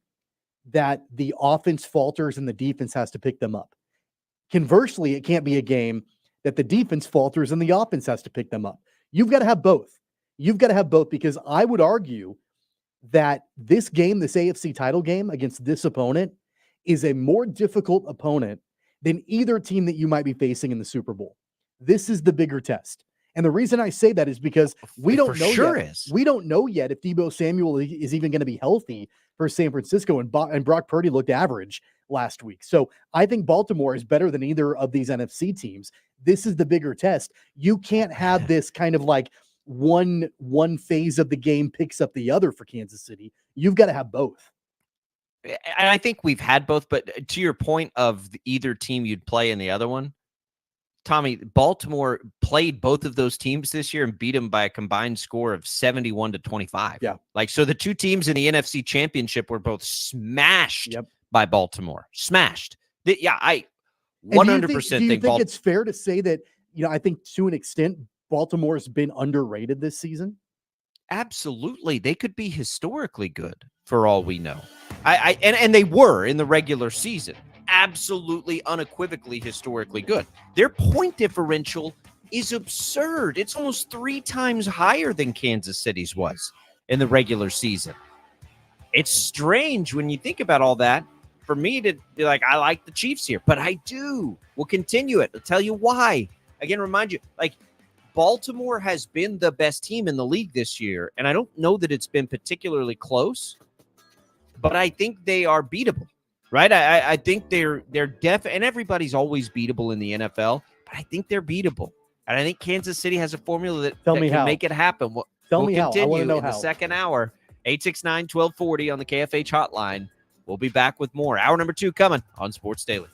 that the offense falters and the defense has to pick them up. Conversely, it can't be a game that the defense falters and the offense has to pick them up. You've got to have both. You've got to have both, because I would argue that this game, this AFC title game against this opponent, is a more difficult opponent than either team that you might be facing in the Super Bowl. This is the bigger test. And the reason I say that is because we don't know yet. We don't know yet if Deebo Samuel is even going to be healthy for San Francisco, and Brock Purdy looked average last week. So I think Baltimore is better than either of these NFC teams. This is the bigger test. You can't have this kind of like one phase of the game picks up the other for Kansas City. You've got to have both. And I think we've had both, but to your point of either team you'd play in the other one, Tommy, Baltimore played both of those teams this year and beat them by a combined score of 71-25. Yeah. So the two teams in the NFC Championship were both smashed by Baltimore. Smashed. I 100% do you think it's fair to say that, I think to an extent, Baltimore's been underrated this season? Absolutely. They could be historically good for all we know. And they were in the regular season. Absolutely, unequivocally, historically good. Their point differential is absurd. It's almost 3 times higher than Kansas City's was in the regular season. It's strange when you think about all that for me to be like, I like the Chiefs here, but I do. We'll continue it. I'll tell you why. Again, remind you, Baltimore has been the best team in the league this year, and I don't know that it's been particularly close, but I think they are beatable. Right? I think they're and everybody's always beatable in the NFL, but I think they're beatable. And I think Kansas City has a formula that can make it happen. We'll continue in the second hour. 869-1240 on the KFH hotline. We'll be back with more. Hour number 2 coming on Sports Daily.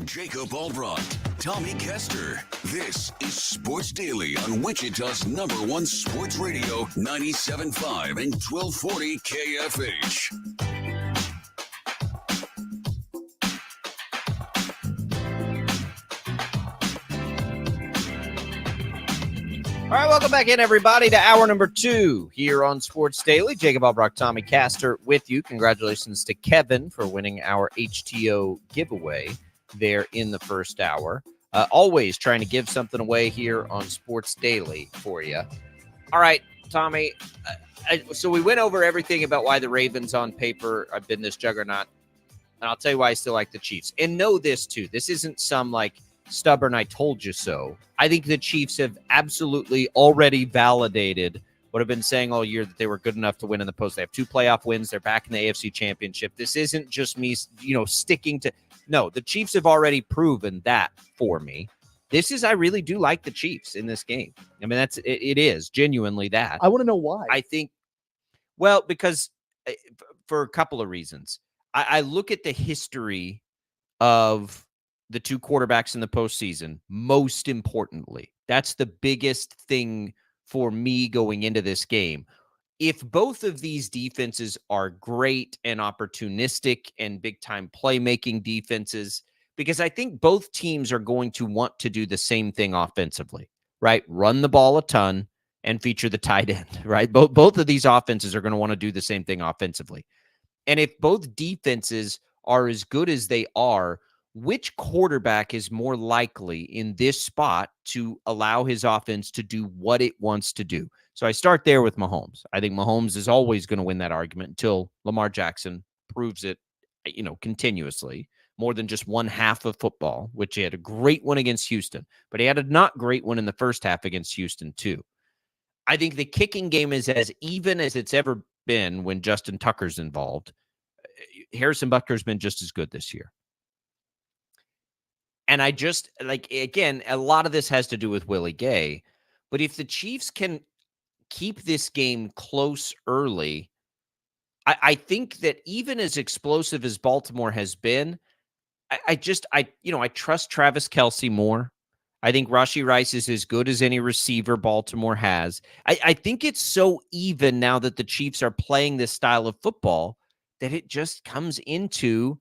Jacob Albracht, Tommy Castor. This is Sports Daily on Wichita's #1 sports radio, 97.5 and 1240 KFH. All right, welcome back in, everybody, to hour number 2 here on Sports Daily. Jacob Albracht, Tommy Castor with you. Congratulations to Kevin for winning our HTO giveaway there in the first hour. Always trying to give something away here on Sports Daily for you. All right, Tommy. So we went over everything about why the Ravens on paper have been this juggernaut. And I'll tell you why I still like the Chiefs. And know this, too. This isn't some, stubborn I told you so. I think the Chiefs have absolutely already validated what I've been saying all year, that they were good enough to win in the post. They have 2 playoff wins. They're back in the AFC Championship. This isn't just me, sticking to. No, the Chiefs have already proven that for me. I really do like the Chiefs in this game. I mean, it is genuinely that. I want to know why. I think, well, because for a couple of reasons. I look at the history of the 2 quarterbacks in the postseason. Most importantly, that's the biggest thing for me going into this game. If both of these defenses are great and opportunistic and big-time playmaking defenses, because I think both teams are going to want to do the same thing offensively, right? Run the ball a ton and feature the tight end, right? Both of these offenses are going to want to do the same thing offensively. And if both defenses are as good as they are, which quarterback is more likely in this spot to allow his offense to do what it wants to do? So I start there with Mahomes. I think Mahomes is always going to win that argument until Lamar Jackson proves it, continuously, more than just one half of football, which he had a great one against Houston, but he had a not great one in the first half against Houston too. I think the kicking game is as even as it's ever been when Justin Tucker's involved. Harrison Butker's been just as good this year. And I just, again, a lot of this has to do with Willie Gay. But if the Chiefs can keep this game close early, I think that even as explosive as Baltimore has been, I trust Travis Kelce more. I think Rashee Rice is as good as any receiver Baltimore has. I think it's so even now that the Chiefs are playing this style of football that it just comes into,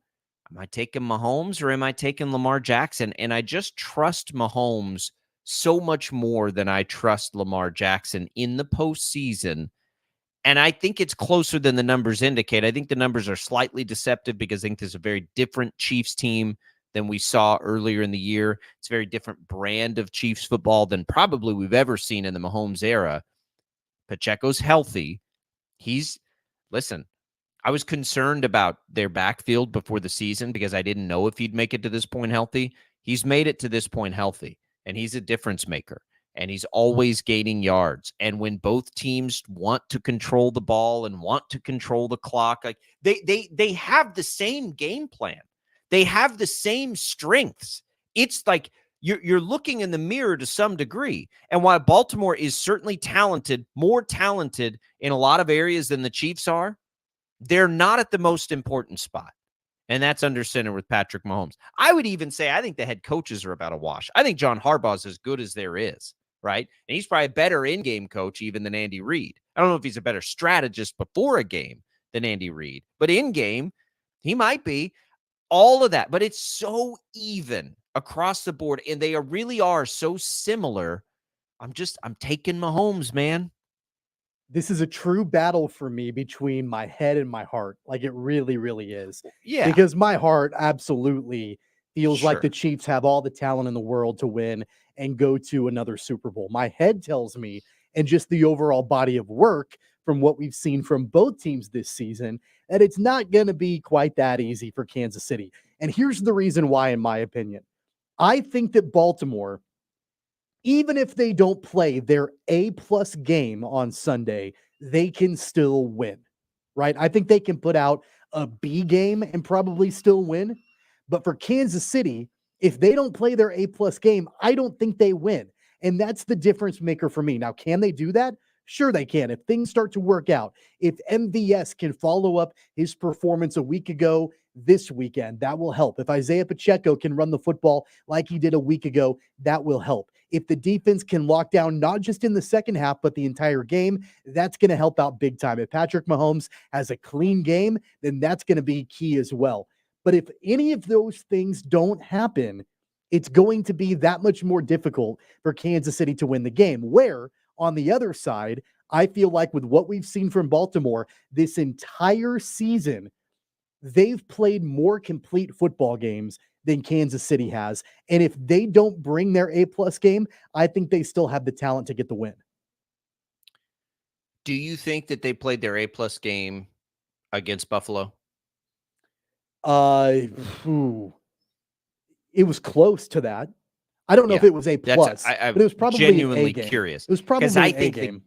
am I taking Mahomes or am I taking Lamar Jackson? And I just trust Mahomes so much more than I trust Lamar Jackson in the postseason. And I think it's closer than the numbers indicate. I think the numbers are slightly deceptive because I think there's a very different Chiefs team than we saw earlier in the year. It's a very different brand of Chiefs football than probably we've ever seen in the Mahomes era. Pacheco's healthy. Listen, I was concerned about their backfield before the season because I didn't know if he'd make it to this point healthy. He's made it to this point healthy, and he's a difference maker, and he's always gaining yards. And when both teams want to control the ball and want to control the clock, like they have the same game plan. They have the same strengths. It's like you're looking in the mirror to some degree. And while Baltimore is certainly talented, more talented in a lot of areas than the Chiefs are, they're not at the most important spot. And that's under center with Patrick Mahomes. I would even say I think the head coaches are about a wash. I think John Harbaugh is as good as there is, right? And he's probably a better in-game coach even than Andy Reid. I don't know if he's a better strategist before a game than Andy Reid, but in-game, he might be. All of that, but it's so even across the board, and they really are so similar. I'm taking Mahomes, man. This is a true battle for me between my head and my heart. Like it really, really is. Yeah. Because my heart absolutely feels like Sure. the Chiefs have all the talent in the world to win and go to another Super Bowl. My head tells me, and just the overall body of work from what we've seen from both teams this season, that it's not going to be quite that easy for Kansas City. And here's the reason why, in my opinion. I think that Baltimore, even if they don't play their A-plus game on Sunday, they can still win, right? I think they can put out a B game and probably still win. But for Kansas City, if they don't play their A-plus game, I don't think they win. And that's the difference maker for me. Now, can they do that? Sure they can. If things start to work out, if MVS can follow up his performance a week ago this weekend, that will help. If Isaiah Pacheco can run the football like he did a week ago, that will help. If the defense can lock down not just in the second half, but the entire game, that's going to help out big time. If Patrick Mahomes has a clean game, then that's going to be key as well. But if any of those things don't happen, it's going to be that much more difficult for Kansas City to win the game. Where, on the other side, I feel like with what we've seen from Baltimore this entire season, they've played more complete football games than Kansas City has. And if they don't bring their A-plus game, I think they still have the talent to get the win. Do you think that they played their A-plus game against Buffalo? It was close to that. I don't know if it was A+, but it was probably genuinely A game. curious. It was probably I an think A game.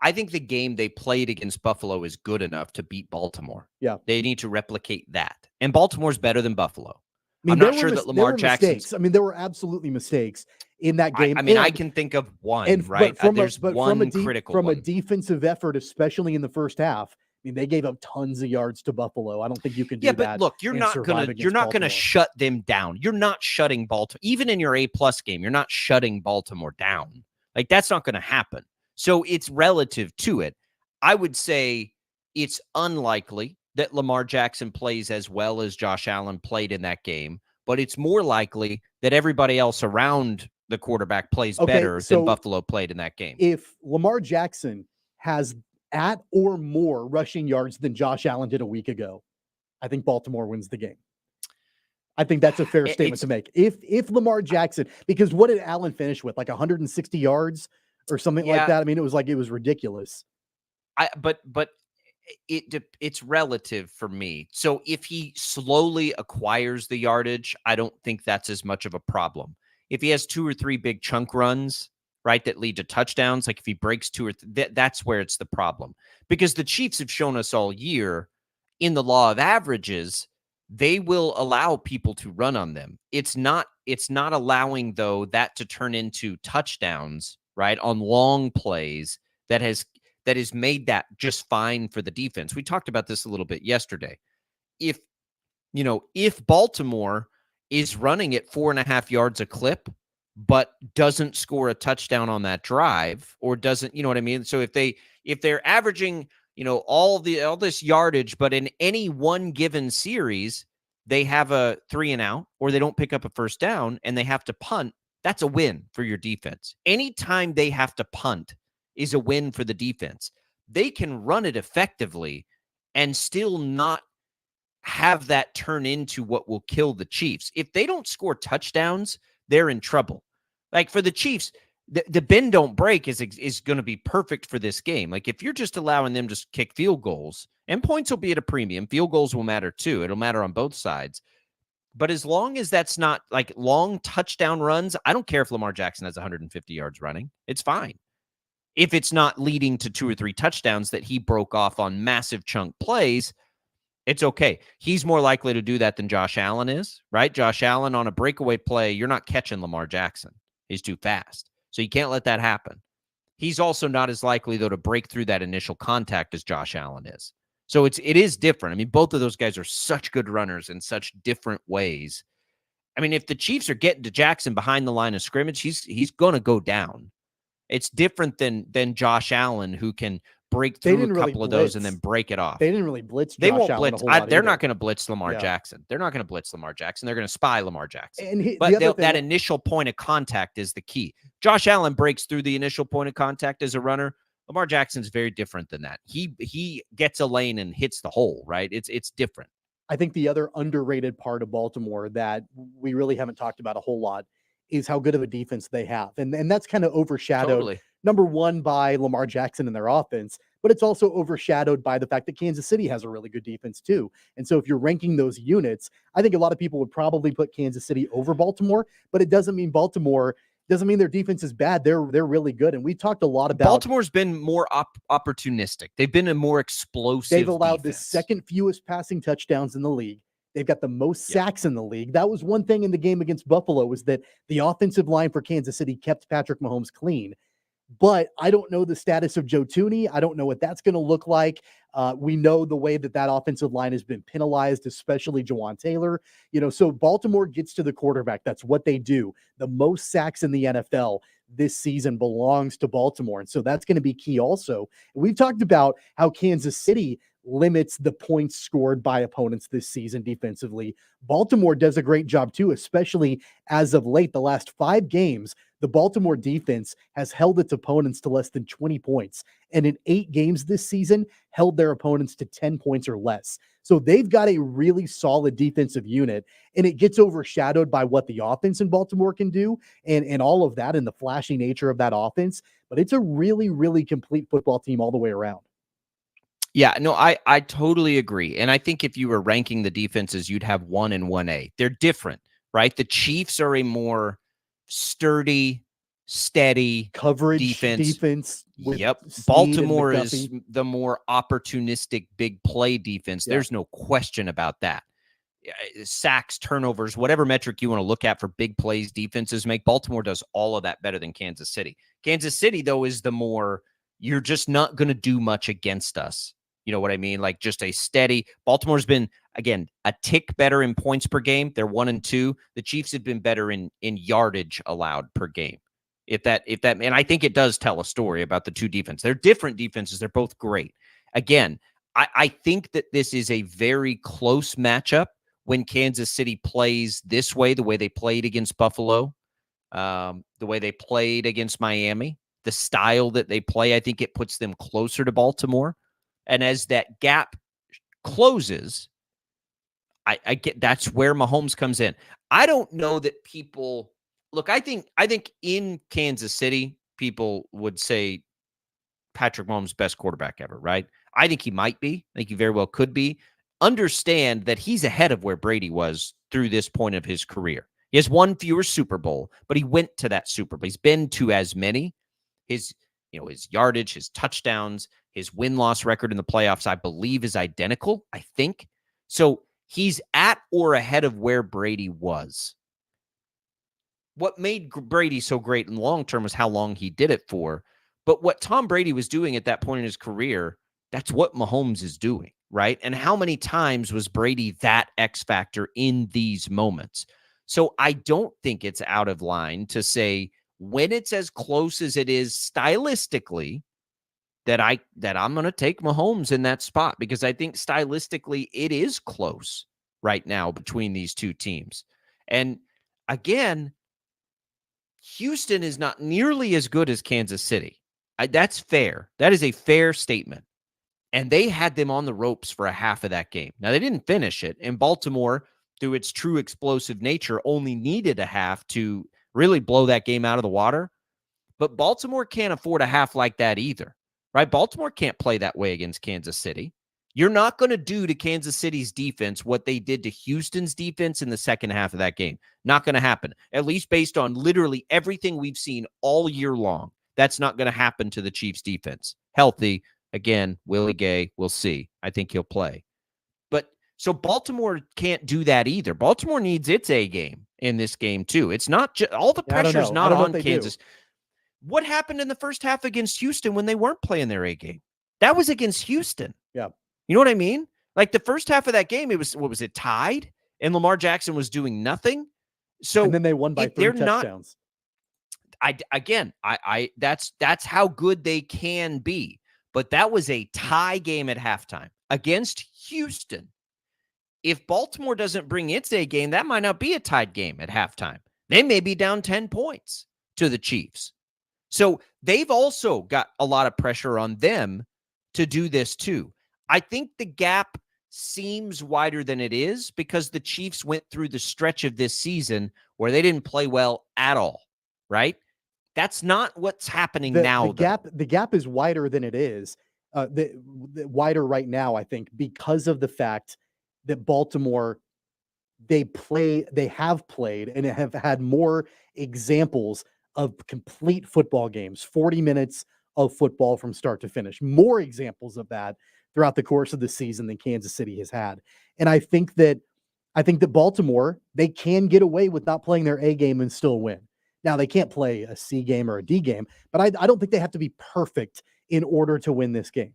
I think the game they played against Buffalo is good enough to beat Baltimore. Yeah. They need to replicate that. And Baltimore's better than Buffalo. I mean, I'm not sure that Lamar Jackson's mistakes. I mean, there were absolutely mistakes in that game. I mean, I can think of one, right? There's one critical from one. a defensive effort, especially in the first half. I mean, they gave up tons of yards to Buffalo. I don't think you can do that. Yeah, but look, you're not gonna shut them down. You're not shutting Baltimore. Even in your A+ game, you're not shutting Baltimore down. Like, that's not gonna happen. So it's relative to it. I would say it's unlikely that Lamar Jackson plays as well as Josh Allen played in that game, but it's more likely that everybody else around the quarterback plays better than Buffalo played in that game. If Lamar Jackson has at or more rushing yards than Josh Allen did a week ago, I think Baltimore wins the game. I think that's a fair statement to make. If Lamar Jackson, because what did Allen finish with? Like 160 yards or something like that? I mean, it was ridiculous. But it's relative for me. So if he slowly acquires the yardage, I don't think that's as much of a problem. If he has 2 or 3 big chunk runs, right, that lead to touchdowns, like if he breaks 2 or 3, that's where it's the problem. Because the Chiefs have shown us all year in the law of averages, they will allow people to run on them. It's not allowing, though, that to turn into touchdowns, right, on long plays that has made that just fine for the defense. We talked about this a little bit yesterday. If Baltimore is running at 4.5 yards a clip, but doesn't score a touchdown on that drive, or doesn't, you know what I mean? So if they're averaging, all this yardage, but in any one given series, they have a 3 and out, or they don't pick up a first down and they have to punt, that's a win for your defense. Anytime they have to punt is a win for the defense. They can run it effectively and still not have that turn into what will kill the Chiefs. If they don't score touchdowns, they're in trouble. Like, for the Chiefs, the bend don't break is going to be perfect for this game. Like, if you're just allowing them to kick field goals, and points will be at a premium, field goals will matter too. It'll matter on both sides. But as long as that's not like long touchdown runs, I don't care if Lamar Jackson has 150 yards running. It's fine. If it's not leading to 2 or 3 touchdowns that he broke off on massive chunk plays, it's okay. He's more likely to do that than Josh Allen is, right? Josh Allen on a breakaway play, you're not catching Lamar Jackson. He's too fast. So you can't let that happen. He's also not as likely, though, to break through that initial contact as Josh Allen is. So it is different. I mean, both of those guys are such good runners in such different ways. I mean, if the Chiefs are getting to Jackson behind the line of scrimmage, he's going to go down. It's different than Josh Allen, who can break through a couple of those and then break it off. They didn't really blitz Josh They won't Allen blitz. a whole lot They're either. not going to blitz Lamar Jackson. They're not going to blitz Lamar Jackson. They're going to spy Lamar Jackson. And but that initial point of contact is the key. Josh Allen breaks through the initial point of contact as a runner. Lamar Jackson's very different than that. He gets a lane and hits the hole, right? It's different. I think the other underrated part of Baltimore that we really haven't talked about a whole lot is how good of a defense they have. And that's kind of overshadowed, number one, by Lamar Jackson and their offense, but it's also overshadowed by the fact that Kansas City has a really good defense too. And so if you're ranking those units, I think a lot of people would probably put Kansas City over Baltimore, but it doesn't mean their defense is bad. They're really good. And we talked a lot about Baltimore's been more opportunistic. They've been a more explosive. They've allowed defense. the second fewest passing touchdowns in the league. They've got the most sacks in the league. That was one thing in the game against Buffalo, was that the offensive line for Kansas City kept Patrick Mahomes clean. But I don't know the status of Joe Thuney. I don't know what that's going to look like. We know the way that offensive line has been penalized, especially Jawan Taylor. So Baltimore gets to the quarterback. That's what they do. The most sacks in the NFL this season belongs to Baltimore. And so that's going to be key also. We've talked about how Kansas City limits the points scored by opponents this season defensively. Baltimore does a great job too, especially as of late. The last 5 games, the Baltimore defense has held its opponents to less than 20 points. And in 8 games this season, held their opponents to 10 points or less. So they've got a really solid defensive unit, and it gets overshadowed by what the offense in Baltimore can do and all of that and the flashy nature of that offense. But it's a really, really complete football team all the way around. Yeah, no, I totally agree. And I think if you were ranking the defenses, you'd have 1 and 1A. They're different, right? The Chiefs are a more sturdy, steady Coverage defense. with Yep. Snead and Baltimore is McDuffie. the more opportunistic big play defense. Yeah. There's no question about that. Sacks, turnovers, whatever metric you want to look at for big plays defenses make, Baltimore does all of that better than Kansas City. Kansas City, though, is the more, you're just not going to do much against us. You know what I mean? Like just a steady. Baltimore's been, again, a tick better in points per game. They're 1-2. The Chiefs have been better in yardage allowed per game. If that, and I think it does tell a story about the two defenses. They're different defenses. They're both great. Again, I think that this is a very close matchup when Kansas City plays this way, the way they played against Buffalo, the way they played against Miami, the style that they play. I think it puts them closer to Baltimore. And as that gap closes, I get that's where Mahomes comes in. I don't know that people look. I think in Kansas City, people would say Patrick Mahomes best quarterback ever, right? I think he might be. I think he very well could be. Understand that he's ahead of where Brady was through this point of his career. He has one fewer Super Bowl, but he went to that Super Bowl. He's been to as many. His yardage, his touchdowns, his win-loss record in the playoffs, I believe, is identical, I think. So he's at or ahead of where Brady was. What made Brady so great in the long term was how long he did it for. But what Tom Brady was doing at that point in his career, that's what Mahomes is doing, right? And how many times was Brady that X factor in these moments? So I don't think it's out of line to say when it's as close as it is stylistically that I'm going to take Mahomes in that spot, because I think stylistically it is close right now between these two teams. And again, Houston is not nearly as good as Kansas City. That's fair. That is a fair statement. And they had them on the ropes for a half of that game. Now, they didn't finish it. And Baltimore, through its true explosive nature, only needed a half to really blow that game out of the water. But Baltimore can't afford a half like that either, right? Baltimore can't play that way against Kansas City. You're not going to do to Kansas City's defense what they did to Houston's defense in the second half of that game. Not going to happen, at least based on literally everything we've seen all year long. That's not going to happen to the Chiefs' defense. Healthy, again, Willie Gay, we'll see. I think he'll play. But so Baltimore can't do that either. Baltimore needs its A game in this game too. It's not just all the pressure is not on Kansas. What happened in the first half against Houston when they weren't playing their A game? That was against Houston. Yeah. You know what I mean? Like the first half of that game, it was, what was it, tied? And Lamar Jackson was doing nothing. So and then they won by 3 touchdowns. That's how good they can be. But that was a tie game at halftime against Houston. If Baltimore doesn't bring its A game, that might not be a tied game at halftime. They may be down 10 points to the Chiefs. So they've also got a lot of pressure on them to do this too. I think the gap seems wider than it is because the Chiefs went through the stretch of this season where they didn't play well at all, right? That's not what's happening now. The gap is wider than it is. The wider right now, I think, because of the fact that Baltimore, they have played and have had more examples of complete football games, 40 minutes of football from start to finish, more examples of that throughout the course of the season than Kansas City has had. And I think that Baltimore, they can get away with not playing their A game and still win. Now, they can't play a C game or a D game, but I don't think they have to be perfect in order to win this game.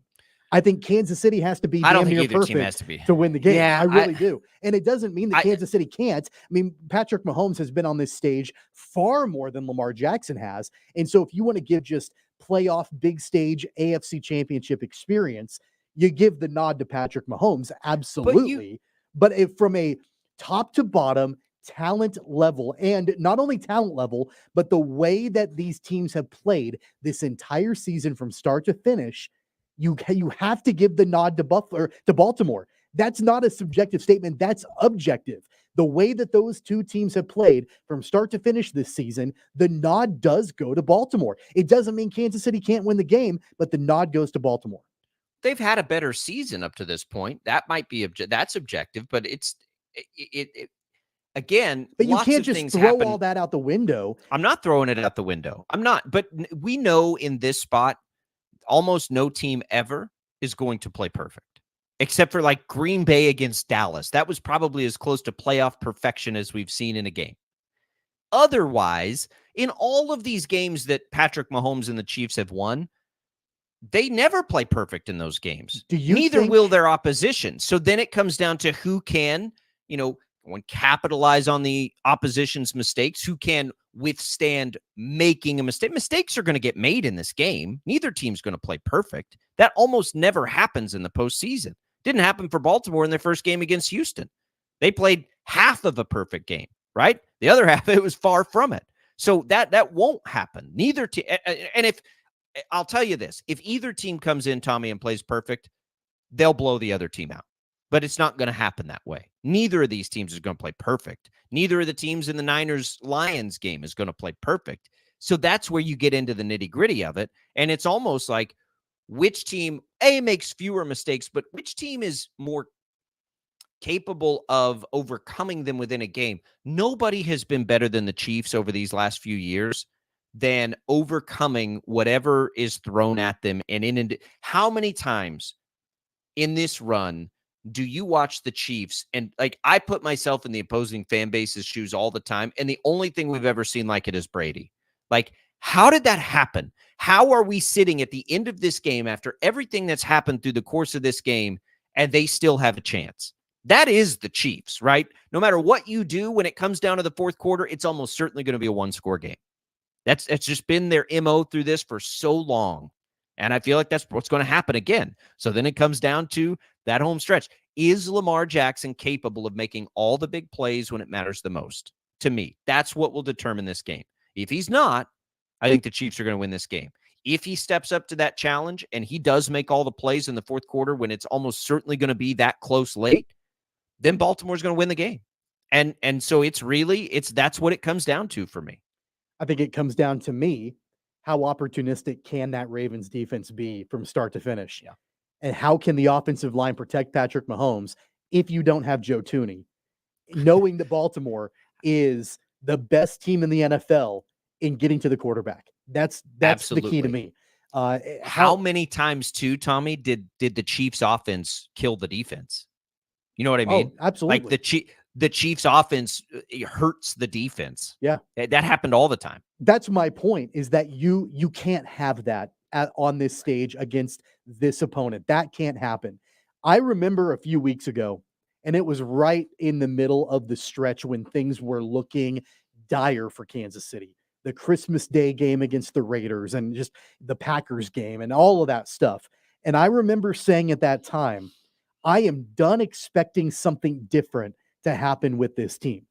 I think Kansas City has to be damn near perfect to win the game. Yeah, I really do. And it doesn't mean that Kansas City can't. I mean, Patrick Mahomes has been on this stage far more than Lamar Jackson has. And so if you want to give just playoff big stage AFC championship experience, you give the nod to Patrick Mahomes. Absolutely. But if from a top to bottom talent level, and not only talent level, but the way that these teams have played this entire season from start to finish, you have to give the nod to Baltimore. That's not a subjective statement. That's objective. The way that those two teams have played from start to finish this season, the nod does go to Baltimore. It doesn't mean Kansas City can't win the game, but the nod goes to Baltimore. They've had a better season up to this point. That might be that's objective, but again, But you lots can't of just things throw happen. all that out the window. I'm not throwing it out the window. I'm not. But we know in this spot, almost no team ever is going to play perfect, except for like Green Bay against Dallas. That was probably as close to playoff perfection as we've seen in a game. Otherwise, in all of these games that Patrick Mahomes and the Chiefs have won, they never play perfect in those games. Do you Neither think- will their opposition. So then it comes down to who can, capitalize on the opposition's mistakes, who can withstand making a mistake. Mistakes are going to get made in this game. Neither team's going to play perfect. That almost never happens in the postseason. Didn't happen for Baltimore in their first game against Houston. They played half of a perfect game, right? The other half, it was far from it. So that won't happen. Neither team. And if I'll tell you this, if either team comes in, Tommy, and plays perfect, they'll blow the other team out. But it's not going to happen that way. Neither of these teams is going to play perfect. Neither of the teams in the Niners-Lions game is going to play perfect. So that's where you get into the nitty-gritty of it. And it's almost like which team, A, makes fewer mistakes, but which team is more capable of overcoming them within a game. Nobody has been better than the Chiefs over these last few years than overcoming whatever is thrown at them. And how many times in this run do you watch the Chiefs? And like, I put myself in the opposing fan base's shoes all the time. And the only thing we've ever seen like it is Brady. Like, how did that happen? How are we sitting at the end of this game after everything that's happened through the course of this game and they still have a chance? That is the Chiefs, right? No matter what you do, when it comes down to the fourth quarter, it's almost certainly going to be a one-score game. It's just been their MO through this for so long. And I feel like that's what's going to happen again. So then it comes down to that home stretch. Is Lamar Jackson capable of making all the big plays when it matters the most? To me, that's what will determine this game. If he's not, I think the Chiefs are going to win this game. If he steps up to that challenge and he does make all the plays in the fourth quarter when it's almost certainly going to be that close late, then Baltimore's going to win the game. And so that's what it comes down to for me. I think it comes down to me, how opportunistic can that Ravens defense be from start to finish? Yeah. And how can the offensive line protect Patrick Mahomes if you don't have Joe Thuney? Knowing that Baltimore is the best team in the NFL in getting to the quarterback. That's Absolutely the key to me. How many times too, Tommy, did the Chiefs offense kill the defense? You know what I mean? Oh, absolutely. Like the Chiefs offense hurts the defense. Yeah. That happened all the time. That's my point, is that you can't have that on this stage against this opponent. That can't happen. I remember a few weeks ago, and it was right in the middle of the stretch when things were looking dire for Kansas City. The Christmas Day game against the Raiders and just the Packers game and all of that stuff. And I remember saying at that time, I am done expecting something different to happen with this team.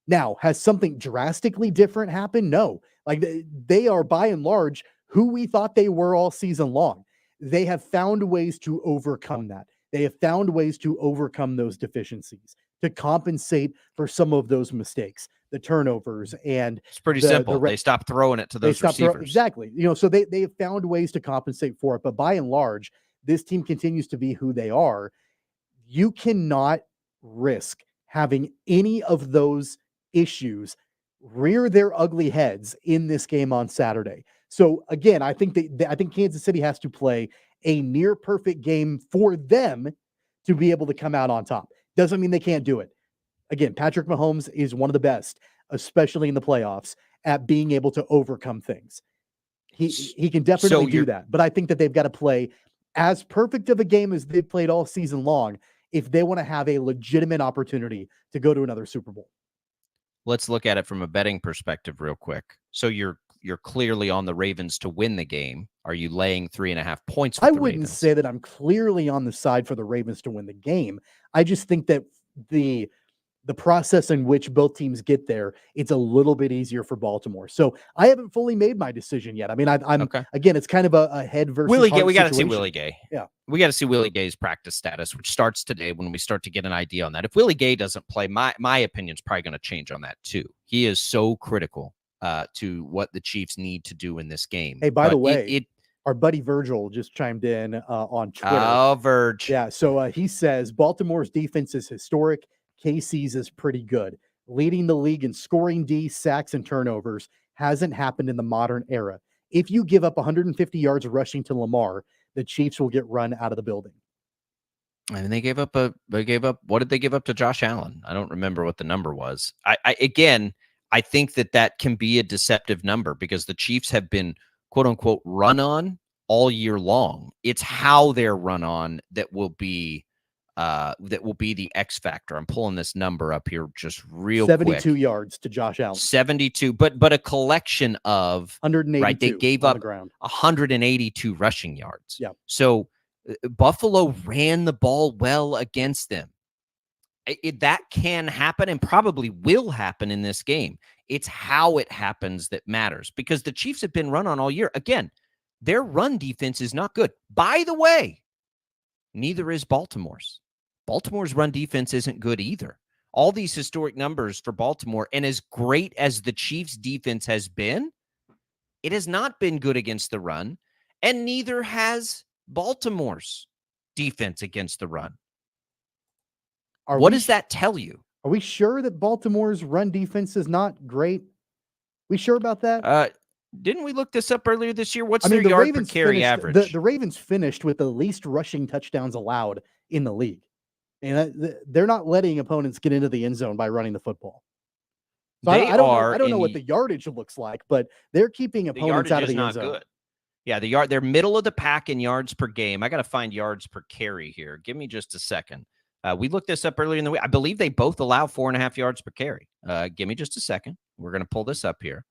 Now, has something drastically different happened? No. Like, they are by and large who we thought they were all season long. They have found ways to overcome that. They have found ways to overcome those deficiencies, to compensate for some of those mistakes, the turnovers, and it's pretty simple. They stopped throwing it to those receivers. Exactly. So they have found ways to compensate for it. But by and large, this team continues to be who they are. You cannot risk having any of those issues rear their ugly heads in this game on Saturday. So again, I think Kansas City has to play a near perfect game for them to be able to come out on top. Doesn't mean they can't do it. Again, Patrick Mahomes is one of the best, especially in the playoffs, at being able to overcome things. He can definitely do that. But I think that they've got to play as perfect of a game as they've played all season long if they want to have a legitimate opportunity to go to another Super Bowl. Let's look at it from a betting perspective real quick. So you're clearly on the Ravens to win the game. Are you laying 3.5 points with I the wouldn't Ravens? say that I'm clearly on the side for the Ravens to win the game. I just think that the process in which both teams get there, it's a little bit easier for Baltimore. So I haven't fully made my decision yet. I mean, I'm okay. Again, it's kind of a head versus Willie Gay. heart We got to see situation. Willie Gay. Yeah, we got to see Willie Gay's practice status, which starts today when we start to get an idea on that. If Willie Gay doesn't play, my opinion's probably going to change on that too. He is so critical to what the Chiefs need to do in this game. Hey, by the way, our buddy Virgil just chimed in on Twitter. Oh, Virg. Yeah, so he says Baltimore's defense is historic. KC's is pretty good. leading the league in scoring D, sacks, and turnovers, hasn't happened in the modern era. If you give up 150 yards rushing to Lamar, the Chiefs will get run out of the building. I mean, they gave up, what did they give up to Josh Allen? I don't remember what the number was. I think that can be a deceptive number because the Chiefs have been, quote unquote, run on all year long. It's how they're run on that will be the X factor. I'm pulling this number up here just real 72 quick. yards to Josh Allen. 72, but a collection of 182. Right, they gave on up the ground. 182 rushing yards. Yeah. So Buffalo ran the ball well against them. That can happen and probably will happen in this game. It's how it happens that matters because the Chiefs have been run on all year. Again, their run defense is not good. By the way, neither is Baltimore's. Baltimore's run defense isn't good either. All these historic numbers for Baltimore, and as great as the Chiefs' defense has been, it has not been good against the run, and neither has Baltimore's defense against the run. What does that tell you? Are we sure that Baltimore's run defense is not great? We sure about that? Didn't we look this up earlier this year? What's their yard per carry average? The Ravens finished with the least rushing touchdowns allowed in the league. And they're not letting opponents get into the end zone by running the football. So I don't know what the yardage looks like, but they're keeping opponents out of the end zone. Good. Yeah, they're middle of the pack in yards per game. I got to find yards per carry here. Give me just a second. We looked this up earlier in the week. I believe they both allow 4.5 yards per carry. Give me just a second. We're going to pull this up here.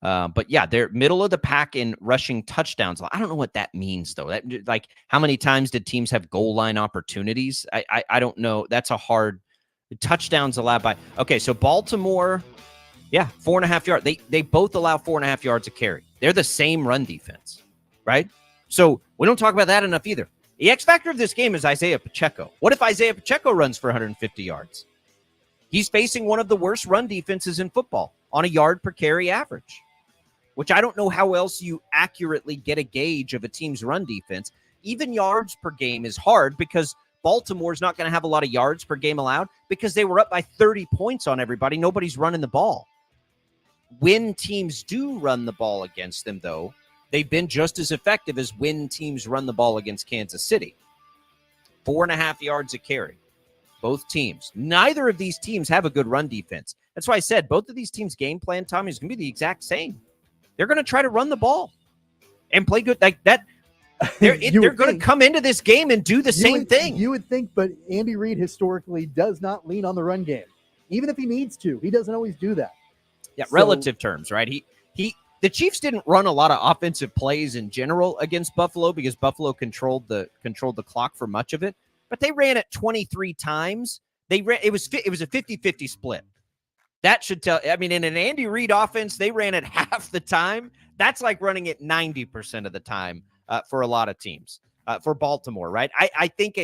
But yeah, they're middle of the pack in rushing touchdowns. I don't know what that means, though. Like, how many times did teams have goal line opportunities? I don't know. That's a hard touchdowns allowed by. Okay, so Baltimore, 4.5 yards. They both allow 4.5 yards a carry. They're the same run defense, right? So we don't talk about that enough either. The X factor of this game is Isaiah Pacheco. What if Isaiah Pacheco runs for 150 yards? He's facing one of the worst run defenses in football on a yard per carry average, which I don't know how else you accurately get a gauge of a team's run defense. Even yards per game is hard because Baltimore's not going to have a lot of yards per game allowed because they were up by 30 points on everybody. Nobody's running the ball. When teams do run the ball against them, though, they've been just as effective as when teams run the ball against Kansas City. 4.5 yards a carry. Both teams. Neither of these teams have a good run defense. That's why I said both of these teams' game plan, Tommy, is going to be the exact same. They're going to try to run the ball and play good like that. They're going to come into this game and do the same thing. You would think, but Andy Reid historically does not lean on the run game. Even if he needs to, he doesn't always do that. Yeah, relative terms, right? The Chiefs didn't run a lot of offensive plays in general against Buffalo because Buffalo controlled the clock for much of it. But they ran it 23 times. It was a 50-50 split. That should tell. I mean, in an Andy Reid offense, they ran it half the time. That's like running it 90% of the time for a lot of teams. For Baltimore, right? I think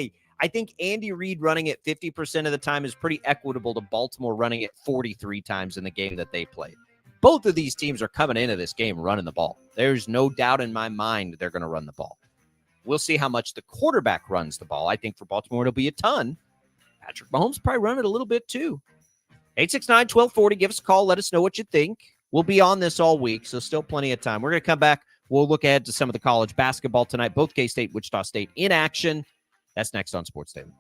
Andy Reid running it 50% of the time is pretty equitable to Baltimore running it 43 times in the game that they played. Both of these teams are coming into this game running the ball. There's no doubt in my mind they're going to run the ball. We'll see how much the quarterback runs the ball. I think for Baltimore, it'll be a ton. Patrick Mahomes probably run it a little bit too. 869-1240. Give us a call. Let us know what you think. We'll be on this all week, so still plenty of time. We're going to come back. We'll look ahead to some of the college basketball tonight. Both K-State, Wichita State in action. That's next on Sports Daily.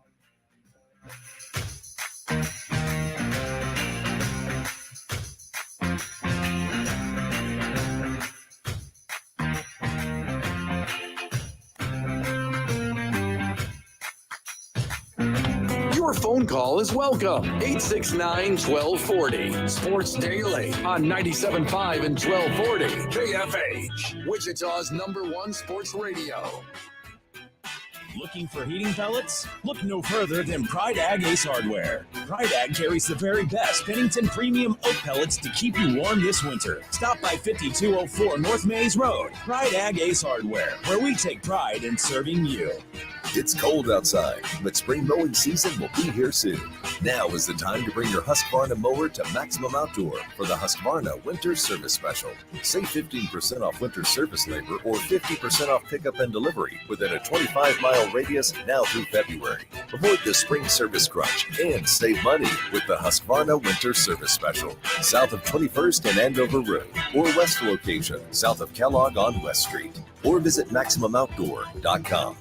Your phone call is welcome. 869-1240. Sports Daily on 97.5 and 1240. KFH, Wichita's #1 sports radio. Looking for heating pellets? Look no further than Pride Ag Ace Hardware. Pride Ag carries the very best Pennington Premium Oak Pellets to keep you warm this winter. Stop by 5204 North Mays Road. Pride Ag Ace Hardware, where we take pride in serving you. It's cold outside, but spring mowing season will be here soon. Now is the time to bring your Husqvarna mower to Maximum Outdoor for the Husqvarna Winter Service Special. Save 15% off winter service labor or 50% off pickup and delivery within a 25-mile radius now through February. Avoid the spring service crunch and save money with the Husqvarna Winter Service Special. South of 21st and Andover Road, or west location, south of Kellogg on West Street. Or visit MaximumOutdoor.com.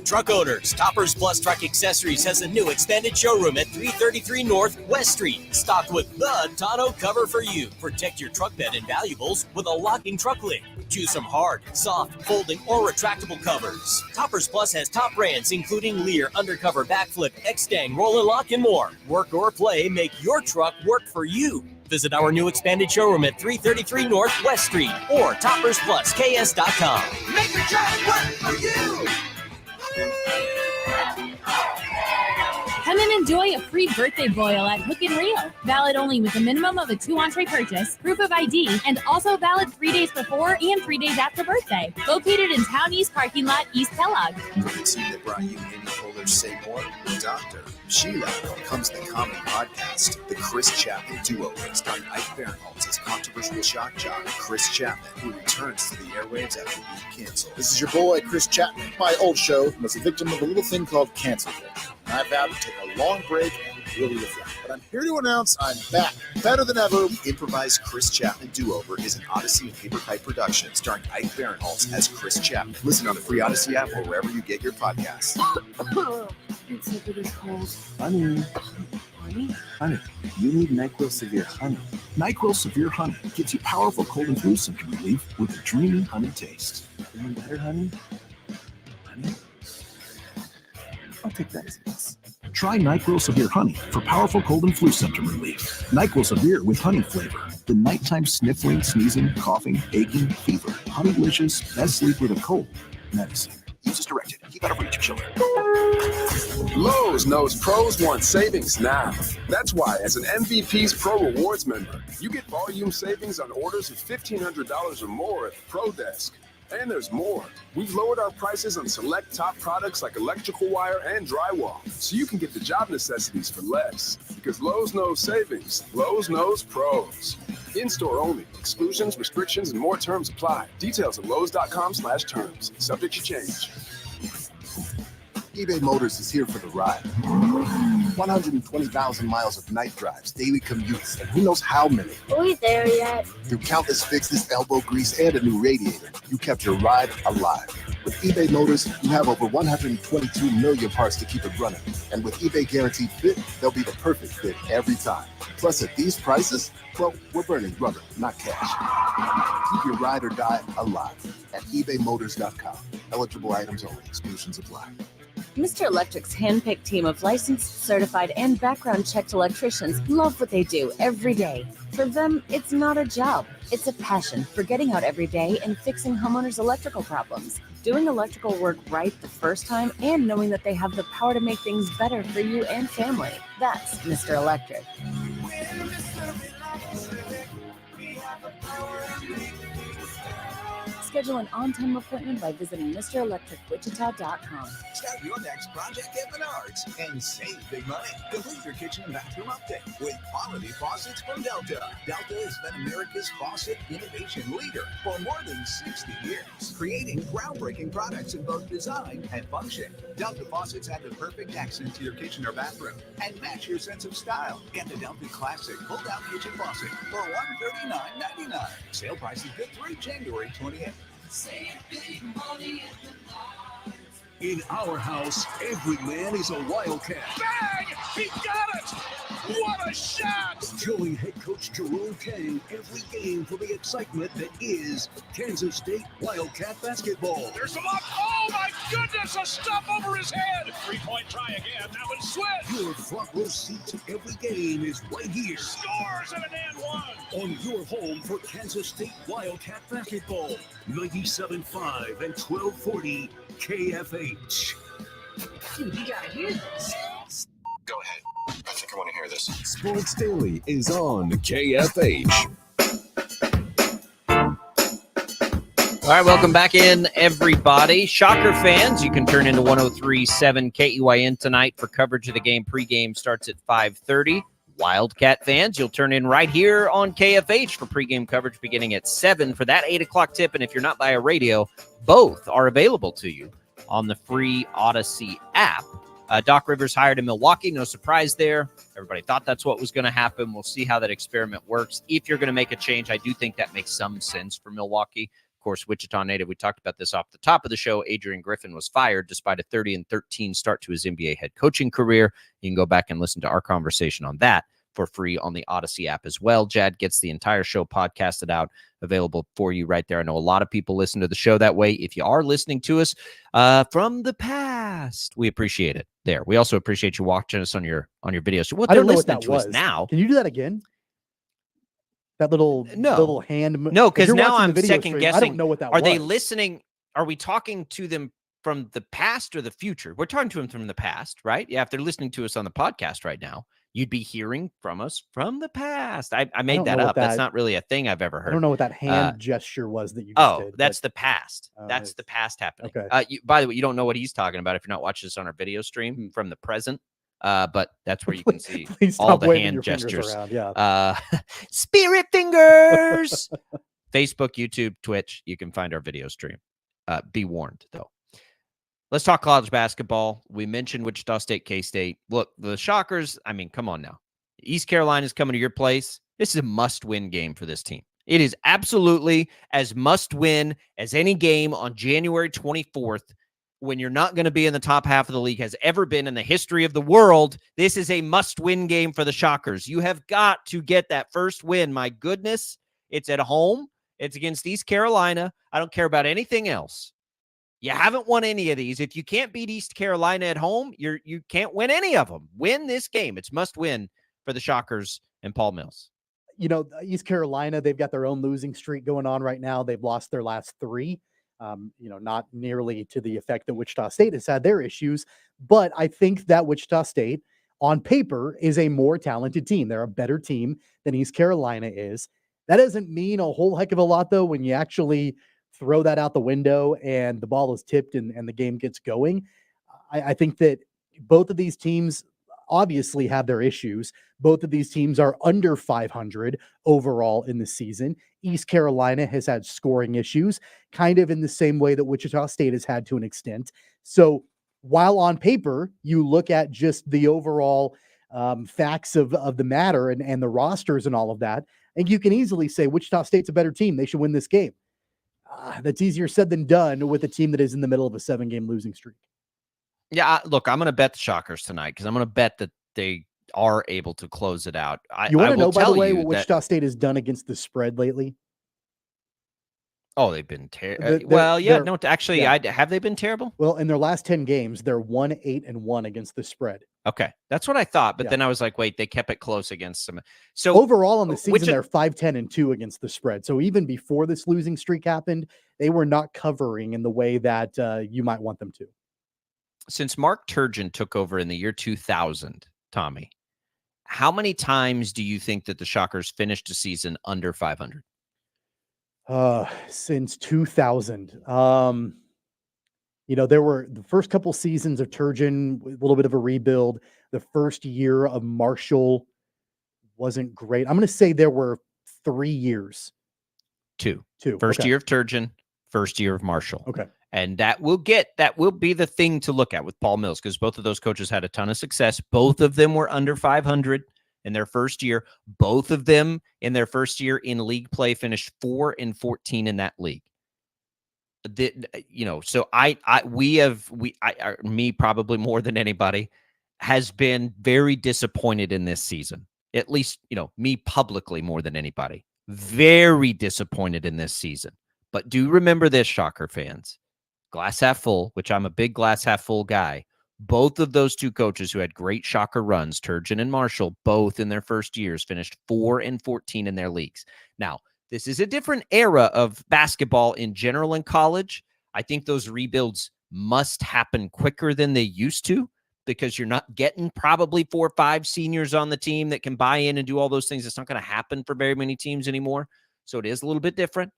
Truck owners, Toppers Plus Truck Accessories has a new expanded showroom at 333 North West Street, stocked with the tonneau cover for you. Protect your truck bed and valuables with a locking truck lid. Choose from hard, soft, folding, or retractable covers. Toppers Plus has top brands including Lear, Undercover, Backflip, X-Stang, Roll and Lock, and more. Work or play, make your truck work for you. Visit our new expanded showroom at 333 North West Street or toppersplusks.com. Make the truck work for you. Come and enjoy a free birthday boil at Hook and Reel. Valid only with a minimum of a 2-entree purchase, proof of ID, and also valid 3 days before and 3 days after birthday. Located in Town East Parking Lot, East Kellogg. The team that brought you Amy Poehler's Say More, Dr. Sheila comes the Common Podcast, the Chris Chapman duo starring Ike Barinholtz as controversial shock jock Chris Chapman, who returns to the airwaves after being canceled. This is your boy, Chris Chapman. My old show was a victim of a little thing called cancel culture. I vowed to take a long break and really reflect. But I'm here to announce I'm back, better than ever. The improvised Chris Chapman Do-Over is an Odyssey and Paperkite production starring Ike Barinholtz as Chris Chapman. Listen on the free Odyssey app or wherever you get your podcasts. It's so pretty cold. Honey, you need NyQuil Severe Honey. NyQuil Severe Honey gives you powerful cold and flu symptom relief with a dreamy honey taste. Feeling better, honey? Honey? I'll take that as a yes. Try NyQuil Severe Honey for powerful cold and flu symptom relief. NyQuil Severe with honey flavor. The nighttime sniffling, sneezing, coughing, aching, fever. Honeylicious, best sleep with a cold medicine. Use as directed. Keep out of reach of children. Lowe's knows pros want savings now. That's why, as an MVP's Pro Rewards member, you get volume savings on orders of $1,500 or more at the Pro Desk. And there's more. We've lowered our prices on select top products like electrical wire and drywall, so you can get the job necessities for less. Because Lowe's knows savings. Lowe's knows pros. In-store only. Exclusions, restrictions, and more terms apply. Details at lowes.com/terms. Subject to change. eBay Motors is here for the ride. 120,000 miles of night drives, daily commutes, and who knows how many. Are we there yet? Through countless fixes, elbow grease, and a new radiator, you kept your ride alive. With eBay Motors, you have over 122 million parts to keep it running. And with eBay Guaranteed Fit, they'll be the perfect fit every time. Plus, at these prices, well, we're burning rubber, not cash. Keep your ride or die alive at ebaymotors.com. Eligible items only. Exclusions apply. Mr. Electric's hand-picked team of licensed, certified, and background-checked electricians love what they do every day. For them, it's not a job. It's a passion for getting out every day and fixing homeowners' electrical problems. Doing electrical work right the first time and knowing that they have the power to make things better for you and family. That's Mr. Electric. Schedule an on-time appointment by visiting MrElectricWichita.com. Start your next project at Menards and save big money. Complete your kitchen and bathroom update with quality faucets from Delta. Delta has been America's faucet innovation leader for more than 60 years, creating groundbreaking products in both design and function. Delta faucets add the perfect accent to your kitchen or bathroom and match your sense of style. Get the Delta Classic pull-down kitchen faucet for $139.99. Sale price is good through January 28th. Save big money at Menards. In our house, every man is a Wildcat. Bang! He got it! What a shot! Join head coach Jerome Kang every game for the excitement that is Kansas State Wildcat basketball. There's a lob. Oh my goodness! A stop over his head. 3-point try again. Now it's Swift. Your front row seat to every game is right here. Scores and an and one. On your home for Kansas State Wildcat basketball. 97.5 and 1240 KFH. Dude, you gotta hear this. Go ahead. I think I want to hear this. Sports Daily is on KFH. All right, welcome back in, everybody. Shocker fans, you can turn into 103.7 KEYN tonight for coverage of the game. Pregame starts at 5:30. Wildcat fans, you'll turn in right here on KFH for pregame coverage beginning at 7 for that 8 o'clock tip. And if you're not by a radio, both are available to you on the free Odyssey app. Doc Rivers hired in Milwaukee. No surprise there. Everybody thought that's what was going to happen. We'll see how that experiment works. If you're going to make a change, I do think that makes some sense for Milwaukee. Of course, Wichita native, we talked about this off the top of the show. Adrian Griffin was fired despite a 30-13 start to his NBA head coaching career. You can go back and listen to our conversation on that for free on the Odyssey app as well. Jad gets the entire show podcasted out, available for you right there. I know a lot of people listen to the show that way. If you are listening to us from the past, we appreciate it there. We also appreciate you watching us on your videos. What I they're don't know listening what that to was. us now. Can you do that again? That little hand. No, If because you're now watching I'm the video second stream, guessing. I don't know what that Are was. they listening? Are we talking to them from the past or the future? We're talking to them from the past, right? Yeah, if they're listening to us on the podcast right now, you'd be hearing from us from the past. I made don't that know what up. That's that- not really a thing I've ever heard. I don't know what that hand gesture was that you just did. That's but- the past. Oh, That's the past happening. Okay. By the way, you don't know what he's talking about if you're not watching this on our video stream from the present. But that's where you can see Please all stop the waving hand your fingers gestures. around, yeah. Spirit fingers. Facebook, YouTube, Twitch. You can find our video stream. Be warned, though. Let's talk college basketball. We mentioned Wichita State, K-State. Look, the Shockers, I mean, come on now. East Carolina's coming to your place. This is a must-win game for this team. It is absolutely as must-win as any game on January 24th when you're not going to be in the top half of the league has ever been in the history of the world. This is a must-win game for the Shockers. You have got to get that first win. My goodness, it's at home. It's against East Carolina. I don't care about anything else. You haven't won any of these. If you can't beat East Carolina at home, you can't win any of them. Win this game. It's must-win for the Shockers and Paul Mills. You know, East Carolina, they've got their own losing streak going on right now. They've lost their last 3. Not nearly to the effect that Wichita State has had their issues. But I think that Wichita State, on paper, is a more talented team. They're a better team than East Carolina is. That doesn't mean a whole heck of a lot, though, when you actually throw that out the window and the ball is tipped and the game gets going. I think that both of these teams obviously have their issues. Both of these teams are under 500 overall in the season. East Carolina has had scoring issues, kind of in the same way that Wichita State has had to an extent. So while on paper, you look at just the overall facts of the matter and the rosters and all of that, and you can easily say Wichita State's a better team. They should win this game. That's easier said than done with a team that is in the middle of a 7-game losing streak. Yeah, look, I'm going to bet the Shockers tonight because I'm going to bet that they are able to close it out. You want to know, by the way, what Wichita State has done against the spread lately? Oh, they've been terrible. Actually, yeah. have they been terrible? Well, in their last 10 games, they're 1-8-1 against the spread. Okay, that's what I thought. But Yeah. then I was like, wait, they kept it close against some. So overall on the season, they're 5-10-2 against the spread. So even before this losing streak happened, they were not covering in the way that you might want them to. Since Mark Turgeon took over in the year 2000, Tommy, how many times do you think that the Shockers finished a season under 500? Since 2000. There were the first couple seasons of Turgeon, a little bit of a rebuild. The first year of Marshall wasn't great. I'm going to say there were 3 years. Two. Okay. Year of Turgeon, first year of Marshall. Okay. And that will be the thing to look at with Paul Mills because both of those coaches had a ton of success. Both of them were under 500 in their first year. Both of them in their first year in league play finished 4-14 in that league. So me probably more than anybody has been very disappointed in this season. At least, me publicly more than anybody. Very disappointed in this season. But do remember this, Shocker fans. Glass half full, which I'm a big glass half full guy. Both of those two coaches who had great Shocker runs, Turgeon and Marshall, both in their first years finished 4-14 in their leagues. Now, this is a different era of basketball in general in college. I think those rebuilds must happen quicker than they used to because you're not getting probably 4 or 5 seniors on the team that can buy in and do all those things. It's not going to happen for very many teams anymore. So it is a little bit different.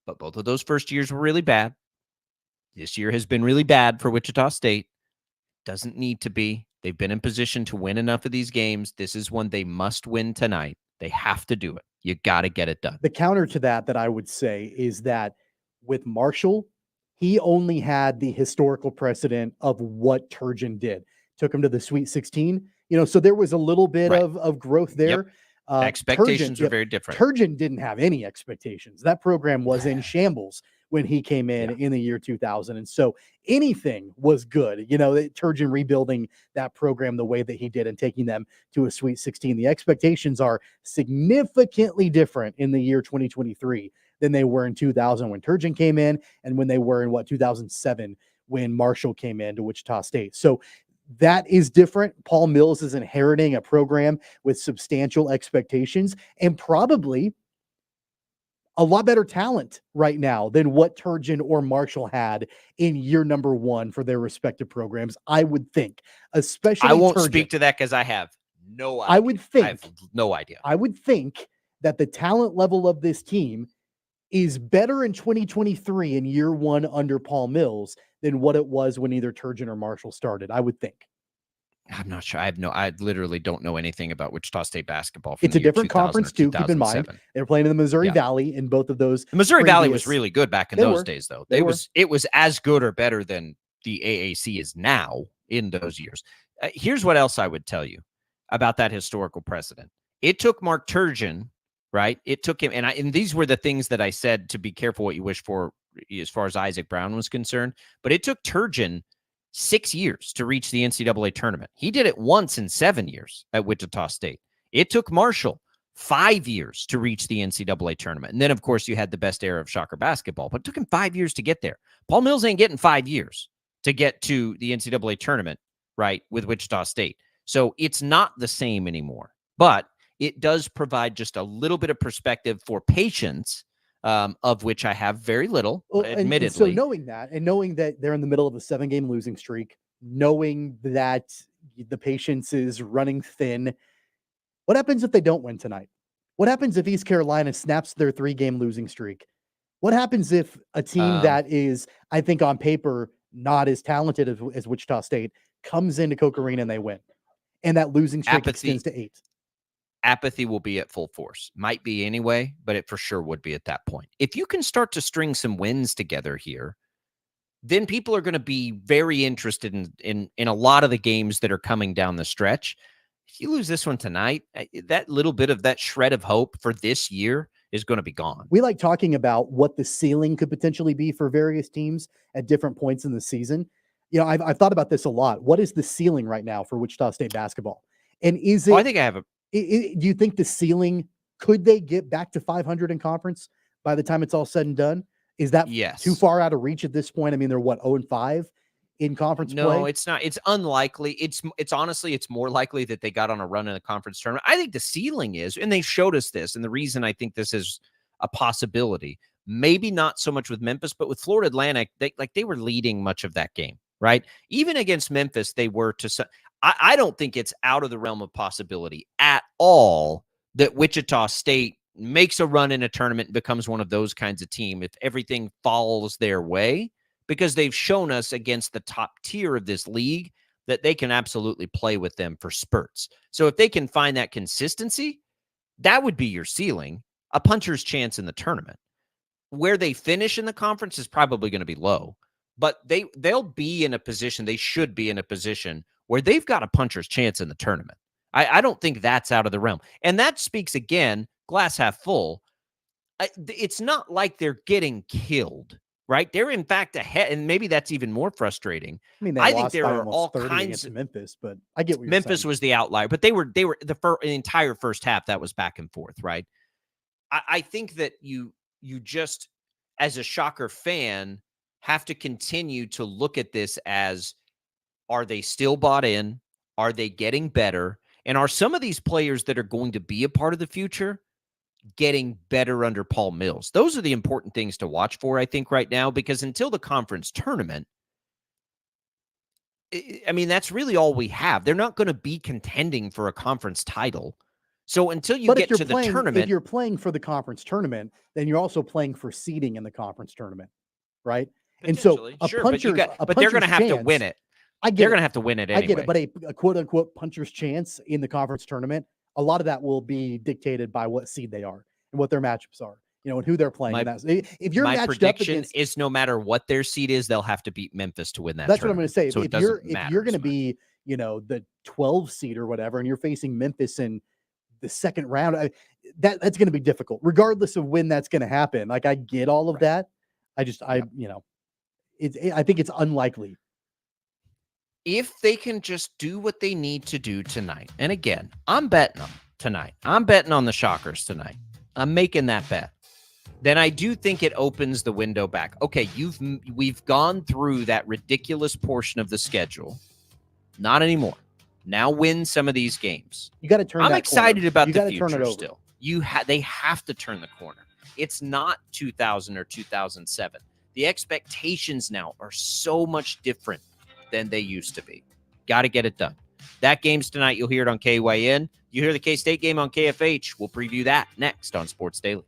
but both of those first years were really bad. This year has been really bad for Wichita State. Doesn't need to be. They've been in position to win enough of these games. This is one they must win tonight. They have to do it. You got to get it done. The counter to that I would say is that with Marshall, he only had the historical precedent of what Turgeon did. Took him to the Sweet 16. So there was a little bit of growth there. Yep. Expectations are very different. Turgeon didn't have any expectations. That program was in shambles when he came in the year 2000. And so anything was good. Turgeon rebuilding that program the way that he did and taking them to a Sweet 16. The expectations are significantly different in the year 2023 than they were in 2000 when Turgeon came in and when they were in 2007 when Marshall came in to Wichita State. So that is different. Paul Mills is inheriting a program with substantial expectations and probably a lot better talent right now than what Turgeon or Marshall had in year number one for their respective programs, I would think. Especially I won't Turgeon. speak to that because I have no idea. I have no idea. I would think that the talent level of this team is better in 2023 in year one under Paul Mills than what it was when either Turgeon or Marshall started, I would think. I'm not sure. I literally don't know anything about Wichita State basketball. It's a different conference too. Keep in mind, they're playing in the Missouri Valley in both of those. The Missouri Valley was really good back in those days, though. It was as good or better than the AAC is now in those years. Here's what else I would tell you about that historical precedent. It took Mark Turgeon, right? It took him, and these were the things that I said to be careful what you wish for as far as Isaac Brown was concerned. But it took Turgeon 6 years to reach the NCAA tournament. He did it once in 7 years at Wichita State. It took Marshall 5 years to reach the NCAA tournament. And then, of course, you had the best era of Shocker basketball, but it took him 5 years to get there. Paul Mills ain't getting 5 years to get to the NCAA tournament, right, with Wichita State. So it's not the same anymore, but it does provide just a little bit of perspective for patience, of which I have very little, admittedly. And so knowing that they're in the middle of a 7-game losing streak, knowing that the patience is running thin, what happens if they don't win tonight? What happens if East Carolina snaps their 3-game losing streak? What happens if a team that is, I think on paper, not as talented as Wichita State comes into Coke Arena and they win? And that losing streak extends to 8. Apathy will be at full force. Might be anyway, but it for sure would be at that point. If you can start to string some wins together here, then people are going to be very interested in a lot of the games that are coming down the stretch. If you lose this one tonight, that little bit of that shred of hope for this year is going to be gone. We like talking about what the ceiling could potentially be for various teams at different points in the season. I've thought about this a lot. What is the ceiling right now for Wichita State basketball? And is it? I think I have a. Do you think the ceiling, could they get back to 500 in conference by the time it's all said and done? Is that too far out of reach at this point? I mean, they're 0-5 in conference play? No, it's not. It's unlikely. It's honestly, it's more likely that they got on a run in the conference tournament. I think the ceiling is, and they showed us this, and the reason I think this is a possibility, maybe not so much with Memphis, but with Florida Atlantic, they were leading much of that game, right? Even against Memphis, they were I don't think it's out of the realm of possibility at all that Wichita State makes a run in a tournament and becomes one of those kinds of team if everything falls their way, because they've shown us against the top tier of this league that they can absolutely play with them for spurts. So if they can find that consistency, that would be your ceiling, a puncher's chance in the tournament. Where they finish in the conference is probably going to be low, but they'll be in a position, they should be in a position where they've got a puncher's chance in the tournament. I don't think that's out of the realm. And that speaks, again, glass half full. It's not like they're getting killed, right? They're, in fact, ahead, and maybe that's even more frustrating. I mean, I think there are all kinds of Memphis, but I get what you're Memphis saying. was the outlier, but they were the entire first half that was back and forth, right? I think that you just, as a Shocker fan, have to continue to look at this as, are they still bought in? Are they getting better? And are some of these players that are going to be a part of the future getting better under Paul Mills? Those are the important things to watch for, I think, right now, because until the conference tournament, I mean, that's really all we have. They're not going to be contending for a conference title. So until you But get to the if tournament, you're playing for the conference tournament, then you're also playing for seeding in the conference tournament, right? And so potentially, a sure, but they're going to have to win it. I get They're it. going to have to win it I get anyway. it, but a quote unquote puncher's chance in the conference tournament, a lot of that will be dictated by what seed they are and what their matchups are, and who they're playing. If you're my matched up prediction against, is no matter what their seed is, they'll have to beat Memphis to win that. that's what I'm going to say. So If you're going to be, the 12 seed or whatever, and you're facing Memphis in the second round, that's going to be difficult, regardless of when that's going to happen. Like, I get all of that. I think it's unlikely. If they can just do what they need to do tonight, and again, I'm betting them tonight. I'm betting on the Shockers tonight. I'm making that bet. Then I do think it opens the window back. Okay, we've gone through that ridiculous portion of the schedule. Not anymore. Now win some of these games. You got to turn. I'm excited about the future future still. They have to turn the corner. It's not 2000 or 2007. The expectations now are so much different than they used to be. Got to get it done. That game's tonight. You'll hear it on KYN. You hear the K-State game on KFH. We'll preview that next on Sports Daily.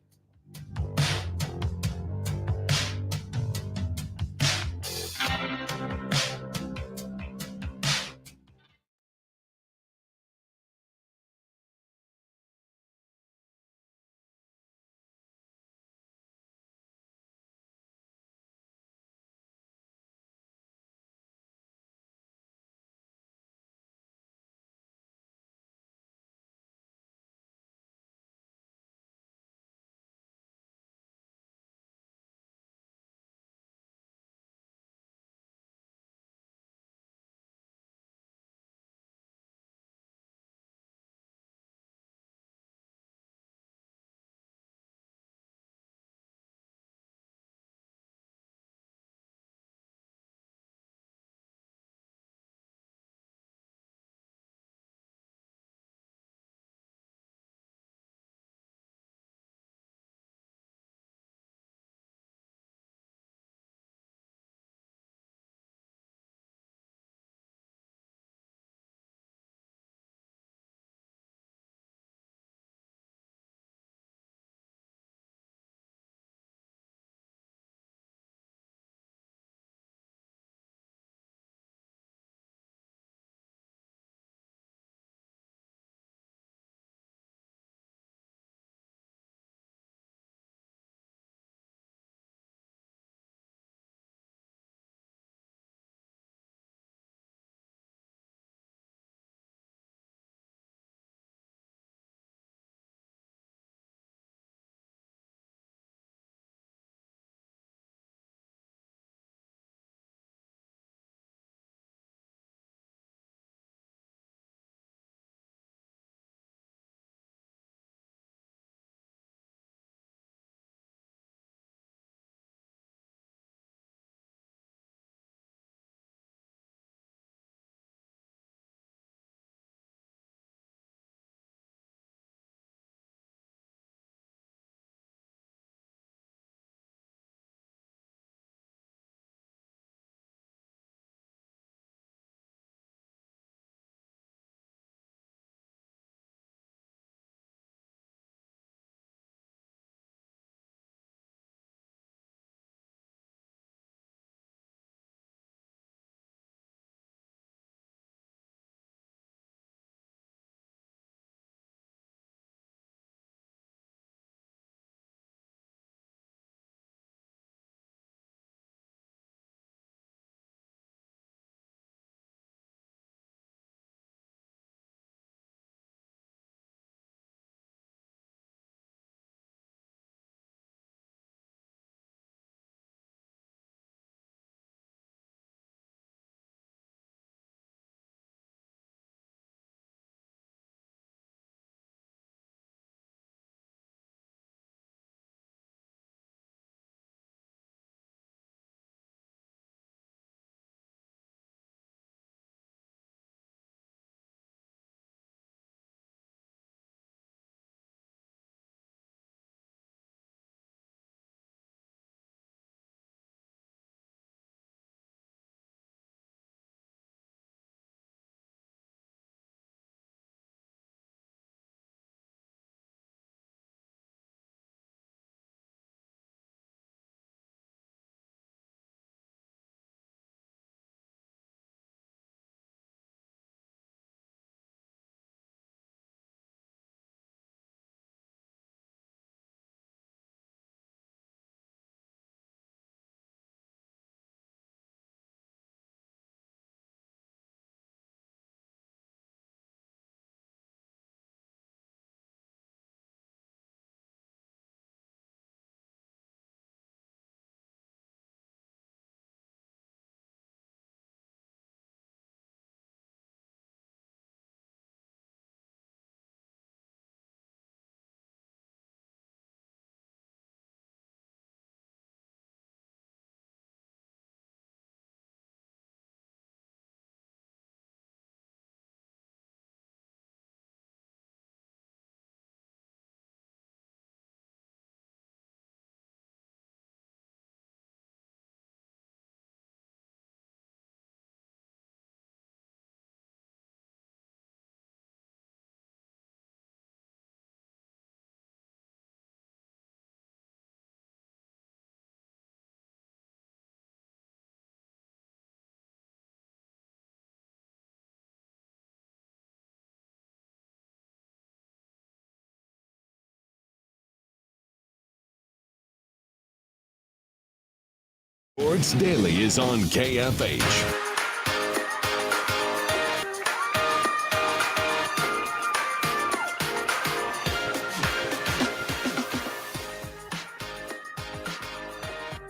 Sports Daily is on KFH.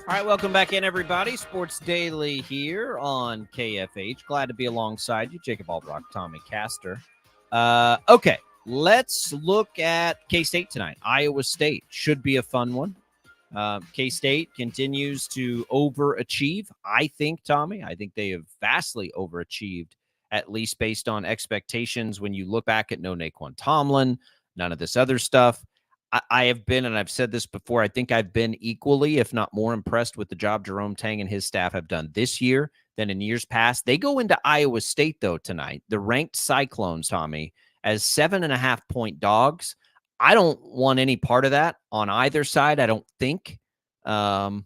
All right, welcome back in, everybody. Sports Daily here on KFH. Glad to be alongside you. Jacob Albracht, Tommy Castor. Okay, let's look at K-State tonight. Iowa State should be a fun one. K-State continues to overachieve, I think, Tommy. I think they have vastly overachieved, at least based on expectations. When you look back at no Naquan Tomlin, none of this other stuff. I have been, and I've said this before, I think I've been equally, if not more, impressed with the job Jerome Tang and his staff have done this year than in years past. They go into Iowa State, though, tonight, the ranked Cyclones, Tommy, as 7.5-point dogs. I don't want any part of that on either side, I don't think. Iowa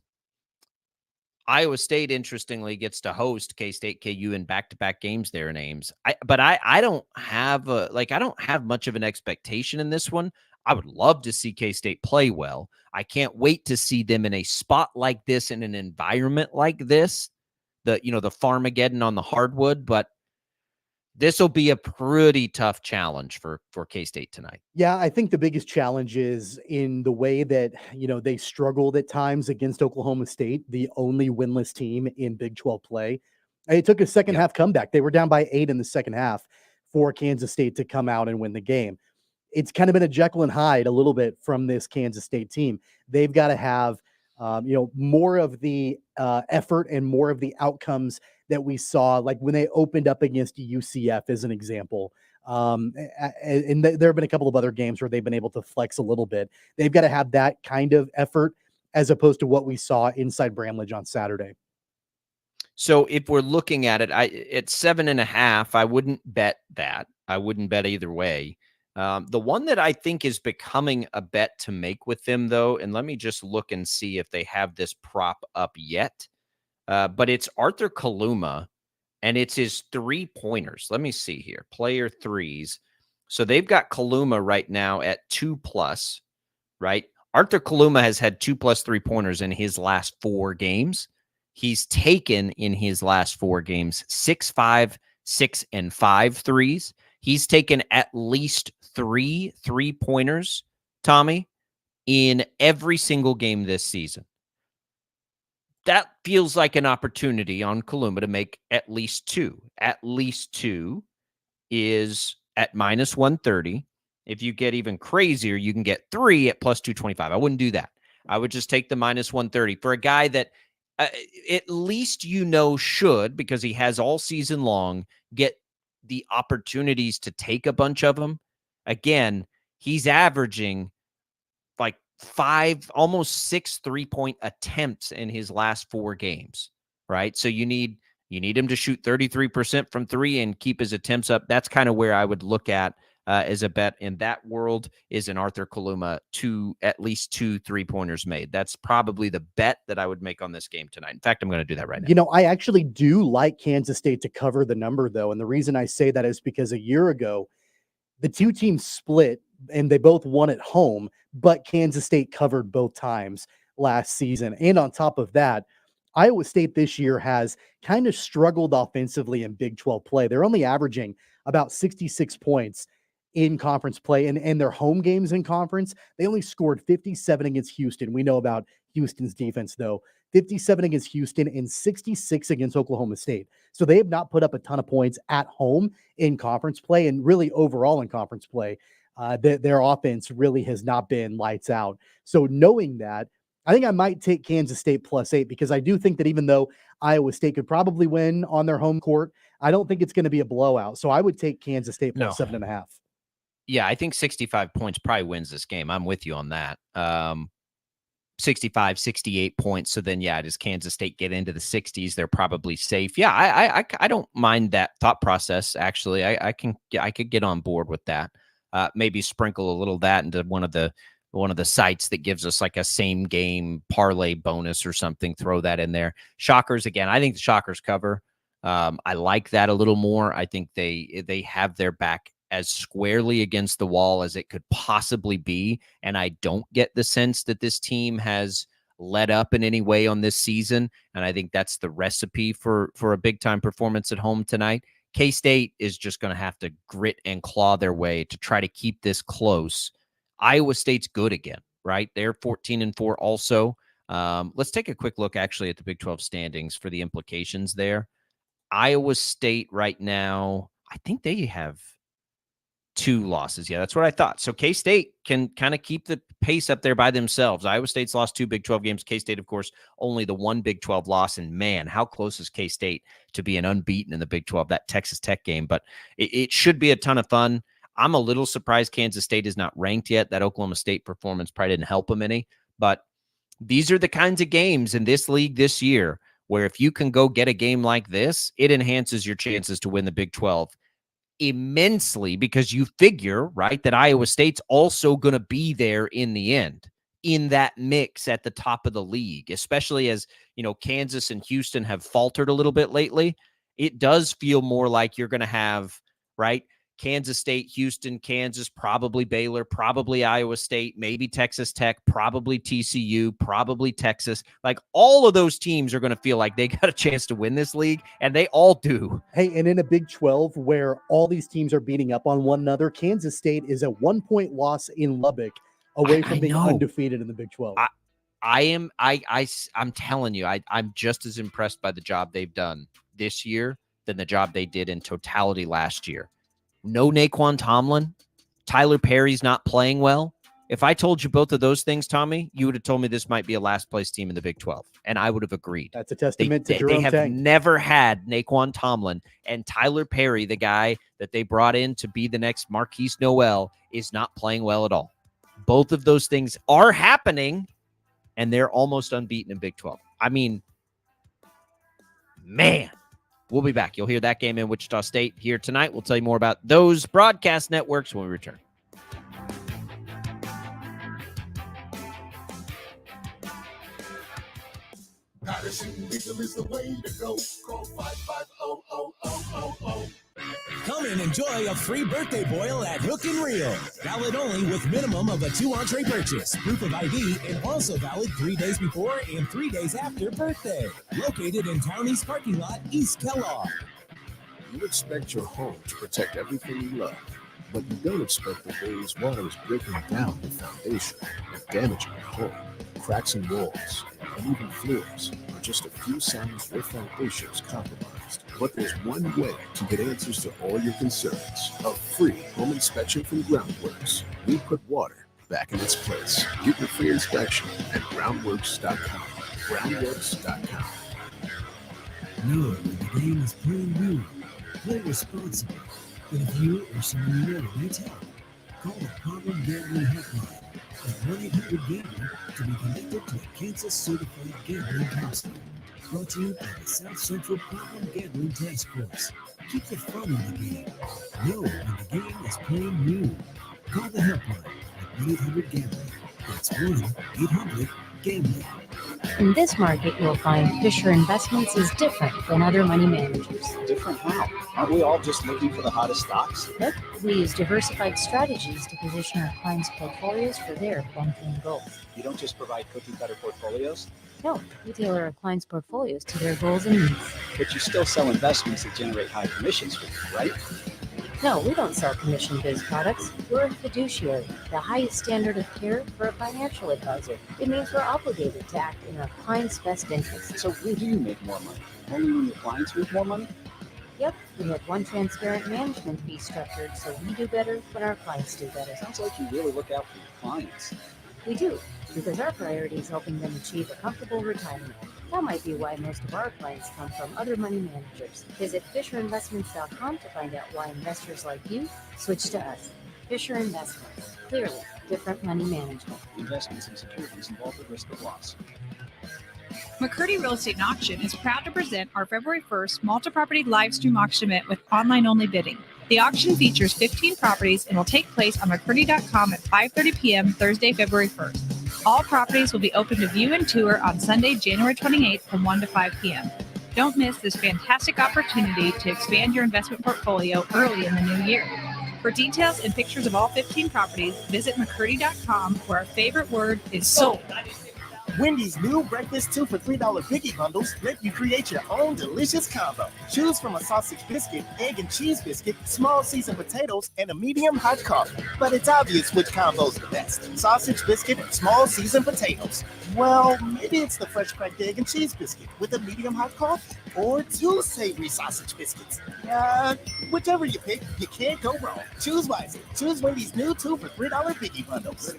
State, interestingly, gets to host K-State, KU in back-to-back games there in Ames. But I don't have I don't have much of an expectation in this one. I would love to see K-State play well. I can't wait to see them in a spot like this, in an environment like this, the Farmageddon on the hardwood, but this will be a pretty tough challenge for K-State tonight. Yeah, I think the biggest challenge is in the way that, they struggled at times against Oklahoma State, the only winless team in Big 12 play. It took a second half comeback. They were down by 8 in the second half for Kansas State to come out and win the game. It's kind of been a Jekyll and Hyde a little bit from this Kansas State team. They've got to have, more of the effort and more of the outcomes that we saw, like when they opened up against UCF as an example. And there have been a couple of other games where they've been able to flex a little bit. They've got to have that kind of effort as opposed to what we saw inside Bramlage on Saturday. So if we're looking at it, at 7.5, I wouldn't bet that. I wouldn't bet either way. The one that I think is becoming a bet to make with them, though, and let me just look and see if they have this prop up yet, but it's Arthur Kaluma, and it's his 3-pointers. Let me see here. Player threes. So they've got Kaluma right now at 2+, right? Arthur Kaluma has had 2+ 3-pointers in his last 4 games. He's taken in his last 4 games 6, 5, 6, and 5 threes. He's taken at least 3 3-pointers, Tommy, in every single game this season. That feels like an opportunity on Kaluma to make at least 2. At least 2 is at -130. If you get even crazier, you can get 3 at +225. I wouldn't do that. I would just take the -130 for a guy that at least should, because he has all season long, get the opportunities to take a bunch of them. Again, he's averaging like 5, almost 6 3-point attempts in his last 4 games, right? So you need him to shoot 33% from 3 and keep his attempts up. That's kind of where I would look at as a bet in that world, is an Arthur Kaluma at least 2 3-pointers made. That's probably the bet that I would make on this game tonight. In fact, I'm going to do that right now. I actually do like Kansas State to cover the number, though. And the reason I say that is because a year ago, the two teams split and they both won at home, but Kansas State covered both times last season. And on top of that, Iowa State this year has kind of struggled offensively in Big 12 play. They're only averaging about 66 points in conference play, and their home games in conference, they only scored 57 against Houston. We know about Houston's defense, though. 57 against Houston and 66 against Oklahoma State. So they have not put up a ton of points at home in conference play, and really overall in conference play. Their offense really has not been lights out. So knowing that, I think I might take Kansas State +8, because I do think that even though Iowa State could probably win on their home court, I don't think it's going to be a blowout. So I would take Kansas State +7.5. Yeah, I think 65 points probably wins this game. I'm with you on that. 65, 68 points. So then, does Kansas State get into the 60s? They're probably safe. Yeah, I don't mind that thought process, actually. I could get on board with that. Maybe sprinkle a little of that into one of the sites that gives us like a same game parlay bonus or something. Throw that in there. Shockers, again, I think the Shockers cover. I like that a little more. I think they have their back as squarely against the wall as it could possibly be. And I don't get the sense that this team has let up in any way on this season, and I think that's the recipe for a big-time performance at home tonight. K-State is just going to have to grit and claw their way to try to keep this close. Iowa State's good again, right? They're 14-4 also. Let's take a quick look actually at the Big 12 standings for the implications there. Iowa State right now, I think they have 2 losses. Yeah, that's what I thought. So K-State can kind of keep the pace up there by themselves. Iowa State's lost 2 Big 12 games. K-State, of course, only the 1 Big 12 loss. And man, how close is K-State to being unbeaten in the Big 12, that Texas Tech game? But it should be a ton of fun. I'm a little surprised Kansas State is not ranked yet. That Oklahoma State performance probably didn't help them any. But these are the kinds of games in this league this year where if you can go get a game like this, it enhances your chances to win the Big 12 immensely, because you figure, right, that Iowa State's also going to be there in the end in that mix at the top of the league, especially as, Kansas and Houston have faltered a little bit lately. It does feel more like you're going to have, right, Kansas State, Houston, Kansas, probably Baylor, probably Iowa State, maybe Texas Tech, probably TCU, probably Texas. Like all of those teams are going to feel like they got a chance to win this league, and they all do. Hey, and in a Big 12 where all these teams are beating up on one another, Kansas State is a 1-point loss in Lubbock away from being undefeated in the Big 12. I'm telling you, I'm just as impressed by the job they've done this year than the job they did in totality last year. No Naquan Tomlin. Tyler Perry's not playing well. If I told you both of those things, Tommy, you would have told me this might be a last-place team in the Big 12, and I would have agreed. That's a testament to Jerome They have Tang. never had Naquan Tomlin, and Tyler Perry, the guy that they brought in to be the next Marquise Noel, is not playing well at all. Both of those things are happening, and they're almost unbeaten in Big 12. I mean, man. We'll be back. You'll hear that game in Wichita State here tonight. We'll tell you more about those broadcast networks when we return. Patterson Diesel is the way to go. Call 550-0000. Come and enjoy a free birthday boil at Hook and Reel. Valid only with minimum of a 2-entree purchase, proof of ID, and also valid 3 days before and 3 days after birthday. Located in Town East parking lot, East Kellogg. You expect your home to protect everything you love, but you don't expect the days water is breaking down the foundation and damaging your home. Cracks in walls and even floors are just a few signs your foundation is compromised. But there's one way to get answers to all your concerns. A free home inspection from Groundworks. We put water back in its place. Get your free inspection at groundworks.com. Groundworks.com. Know when the game is playing you. Play responsibly. But if you or someone you know needs help, call the Problem Gambling Helpline at 1-800-GAMBLER to be connected to a Kansas-certified gambling counselor. Brought to you by the South Central Problem Gambling Task Force. Keep the fun in the game. Know when the game is playing you. Call the helpline at 1-800-GAMBLER. That's 1-800-GAMBLER. In this market, you'll find Fisher Investments is different than other money managers. Different how? Aren't we all just looking for the hottest stocks? Nope. We use diversified strategies to position our clients' portfolios for their long-term goals. You don't just provide cookie-cutter portfolios? No, we tailor our clients' portfolios to their goals and needs. But you still sell investments that generate high commissions for you, right? No, we don't sell commission-based products. We're a fiduciary, the highest standard of care for a financial advisor. It means we're obligated to act in our clients' best interest. So when do you make more money? Only when your clients make more money? Yep, we have one transparent management fee structured, so we do better when our clients do better. Sounds like you really look out for your clients. We do, because our priority is helping them achieve a comfortable retirement. That might be why most of our clients come from other money managers. Visit FisherInvestments.com to find out why investors like you switch to us. Fisher Investments. Clearly, different money management. Investments in securities involve the risk of loss. McCurdy Real Estate and Auction is proud to present our February 1st multi-property live stream auction event with online-only bidding. The auction features 15 properties and will take place on McCurdy.com at 5:30 p.m. Thursday, February 1st. All properties will be open to view and tour on Sunday, January 28th from 1 to 5 p.m. Don't miss this fantastic opportunity to expand your investment portfolio early in the new year. For details and pictures of all 15 properties, visit McCurdy.com, where our favorite word is sold. Wendy's new breakfast 2 for $3 Biggie bundles let you create your own delicious combo. Choose from a sausage biscuit, egg and cheese biscuit, small seasoned potatoes, and a medium hot coffee. But it's obvious which combo's the best. Sausage biscuit and small seasoned potatoes. Well, maybe it's the fresh cracked egg and cheese biscuit with a medium hot coffee. Or 2 savory sausage biscuits. Whichever you pick, you can't go wrong. Choose wisely. Choose Wendy's new 2 for $3 Biggie bundles.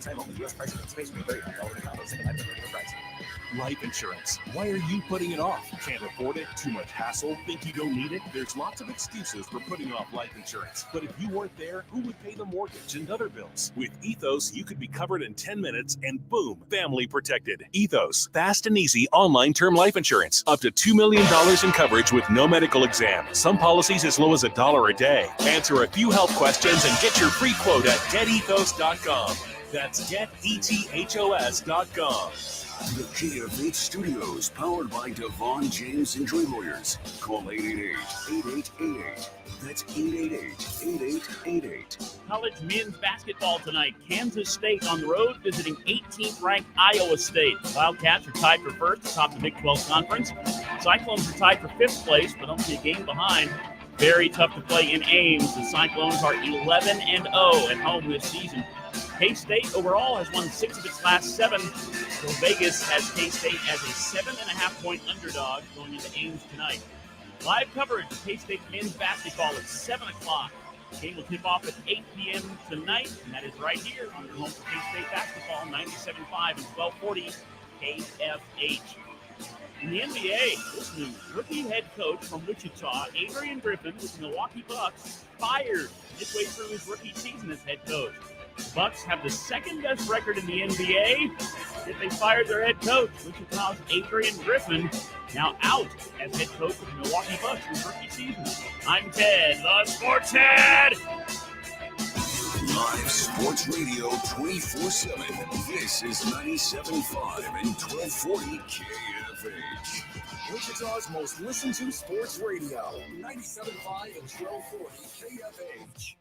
Life insurance. Why are you putting it off? Can't afford it? Too much hassle? Think you don't need it? There's lots of excuses for putting off life insurance. But if you weren't there, who would pay the mortgage and other bills? With Ethos, you could be covered in 10 minutes and boom, family protected. Ethos, fast and easy online term life insurance. Up to $2 million in coverage with no medical exam. Some policies as low as $1 a day. Answer a few health questions and get your free quote at getethos.com. That's getethos.com. The KFH Studios, powered by Devon James Injury Lawyers. Call 888-8888. That's 888-8888. College men's basketball tonight. Kansas State on the road visiting 18th ranked Iowa State. Wildcats are tied for first atop the Big 12 Conference. Cyclones are tied for 5th place, but only a game behind. Very tough to play in Ames. The Cyclones are 11-0 at home this season. K-State overall has won 6 of its last 7. So Vegas has K-State as a 7.5-point underdog going into Ames tonight. Live coverage of K-State men's basketball at 7 o'clock. The game will tip off at 8 p.m. tonight, and that is right here on your home for K-State basketball, 97.5 and 1240 KFH. In the NBA, this news, rookie head coach from Wichita, Adrian Griffin, with the Milwaukee Bucks, fired midway through his rookie season as head coach. The Bucks have the second best record in the NBA, yet they fired their head coach. Wichita's Adrian Griffin now out as head coach of the Milwaukee Bucks in his rookie season. I'm Ted, the Sports Head. Live sports radio 24/7. This is 97.5 and 1240 KFH. Wichita's most listened to sports radio. 97.5 and 1240 KFH.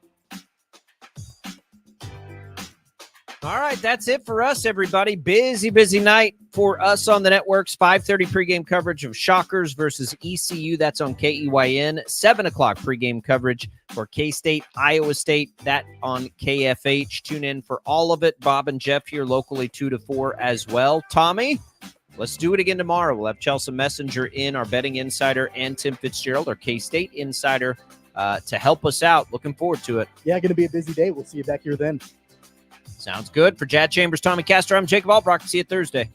All right, that's it for us, everybody. Busy night for us on the networks. 5:30 pregame coverage of Shockers versus ECU. That's on KEYN. 7 o'clock pregame coverage for K-State, Iowa State. That on KFH. Tune in for all of it. Bob and Jeff here locally 2 to 4 as well. Tommy, let's do it again tomorrow. We'll have Chelsea Messenger in, our betting insider, and Tim Fitzgerald, our K-State insider, to help us out. Looking forward to it. Yeah, going to be a busy day. We'll see you back here then. Sounds good. For Jad Chambers, Tommy Castor, I'm Jacob Albracht. See you Thursday.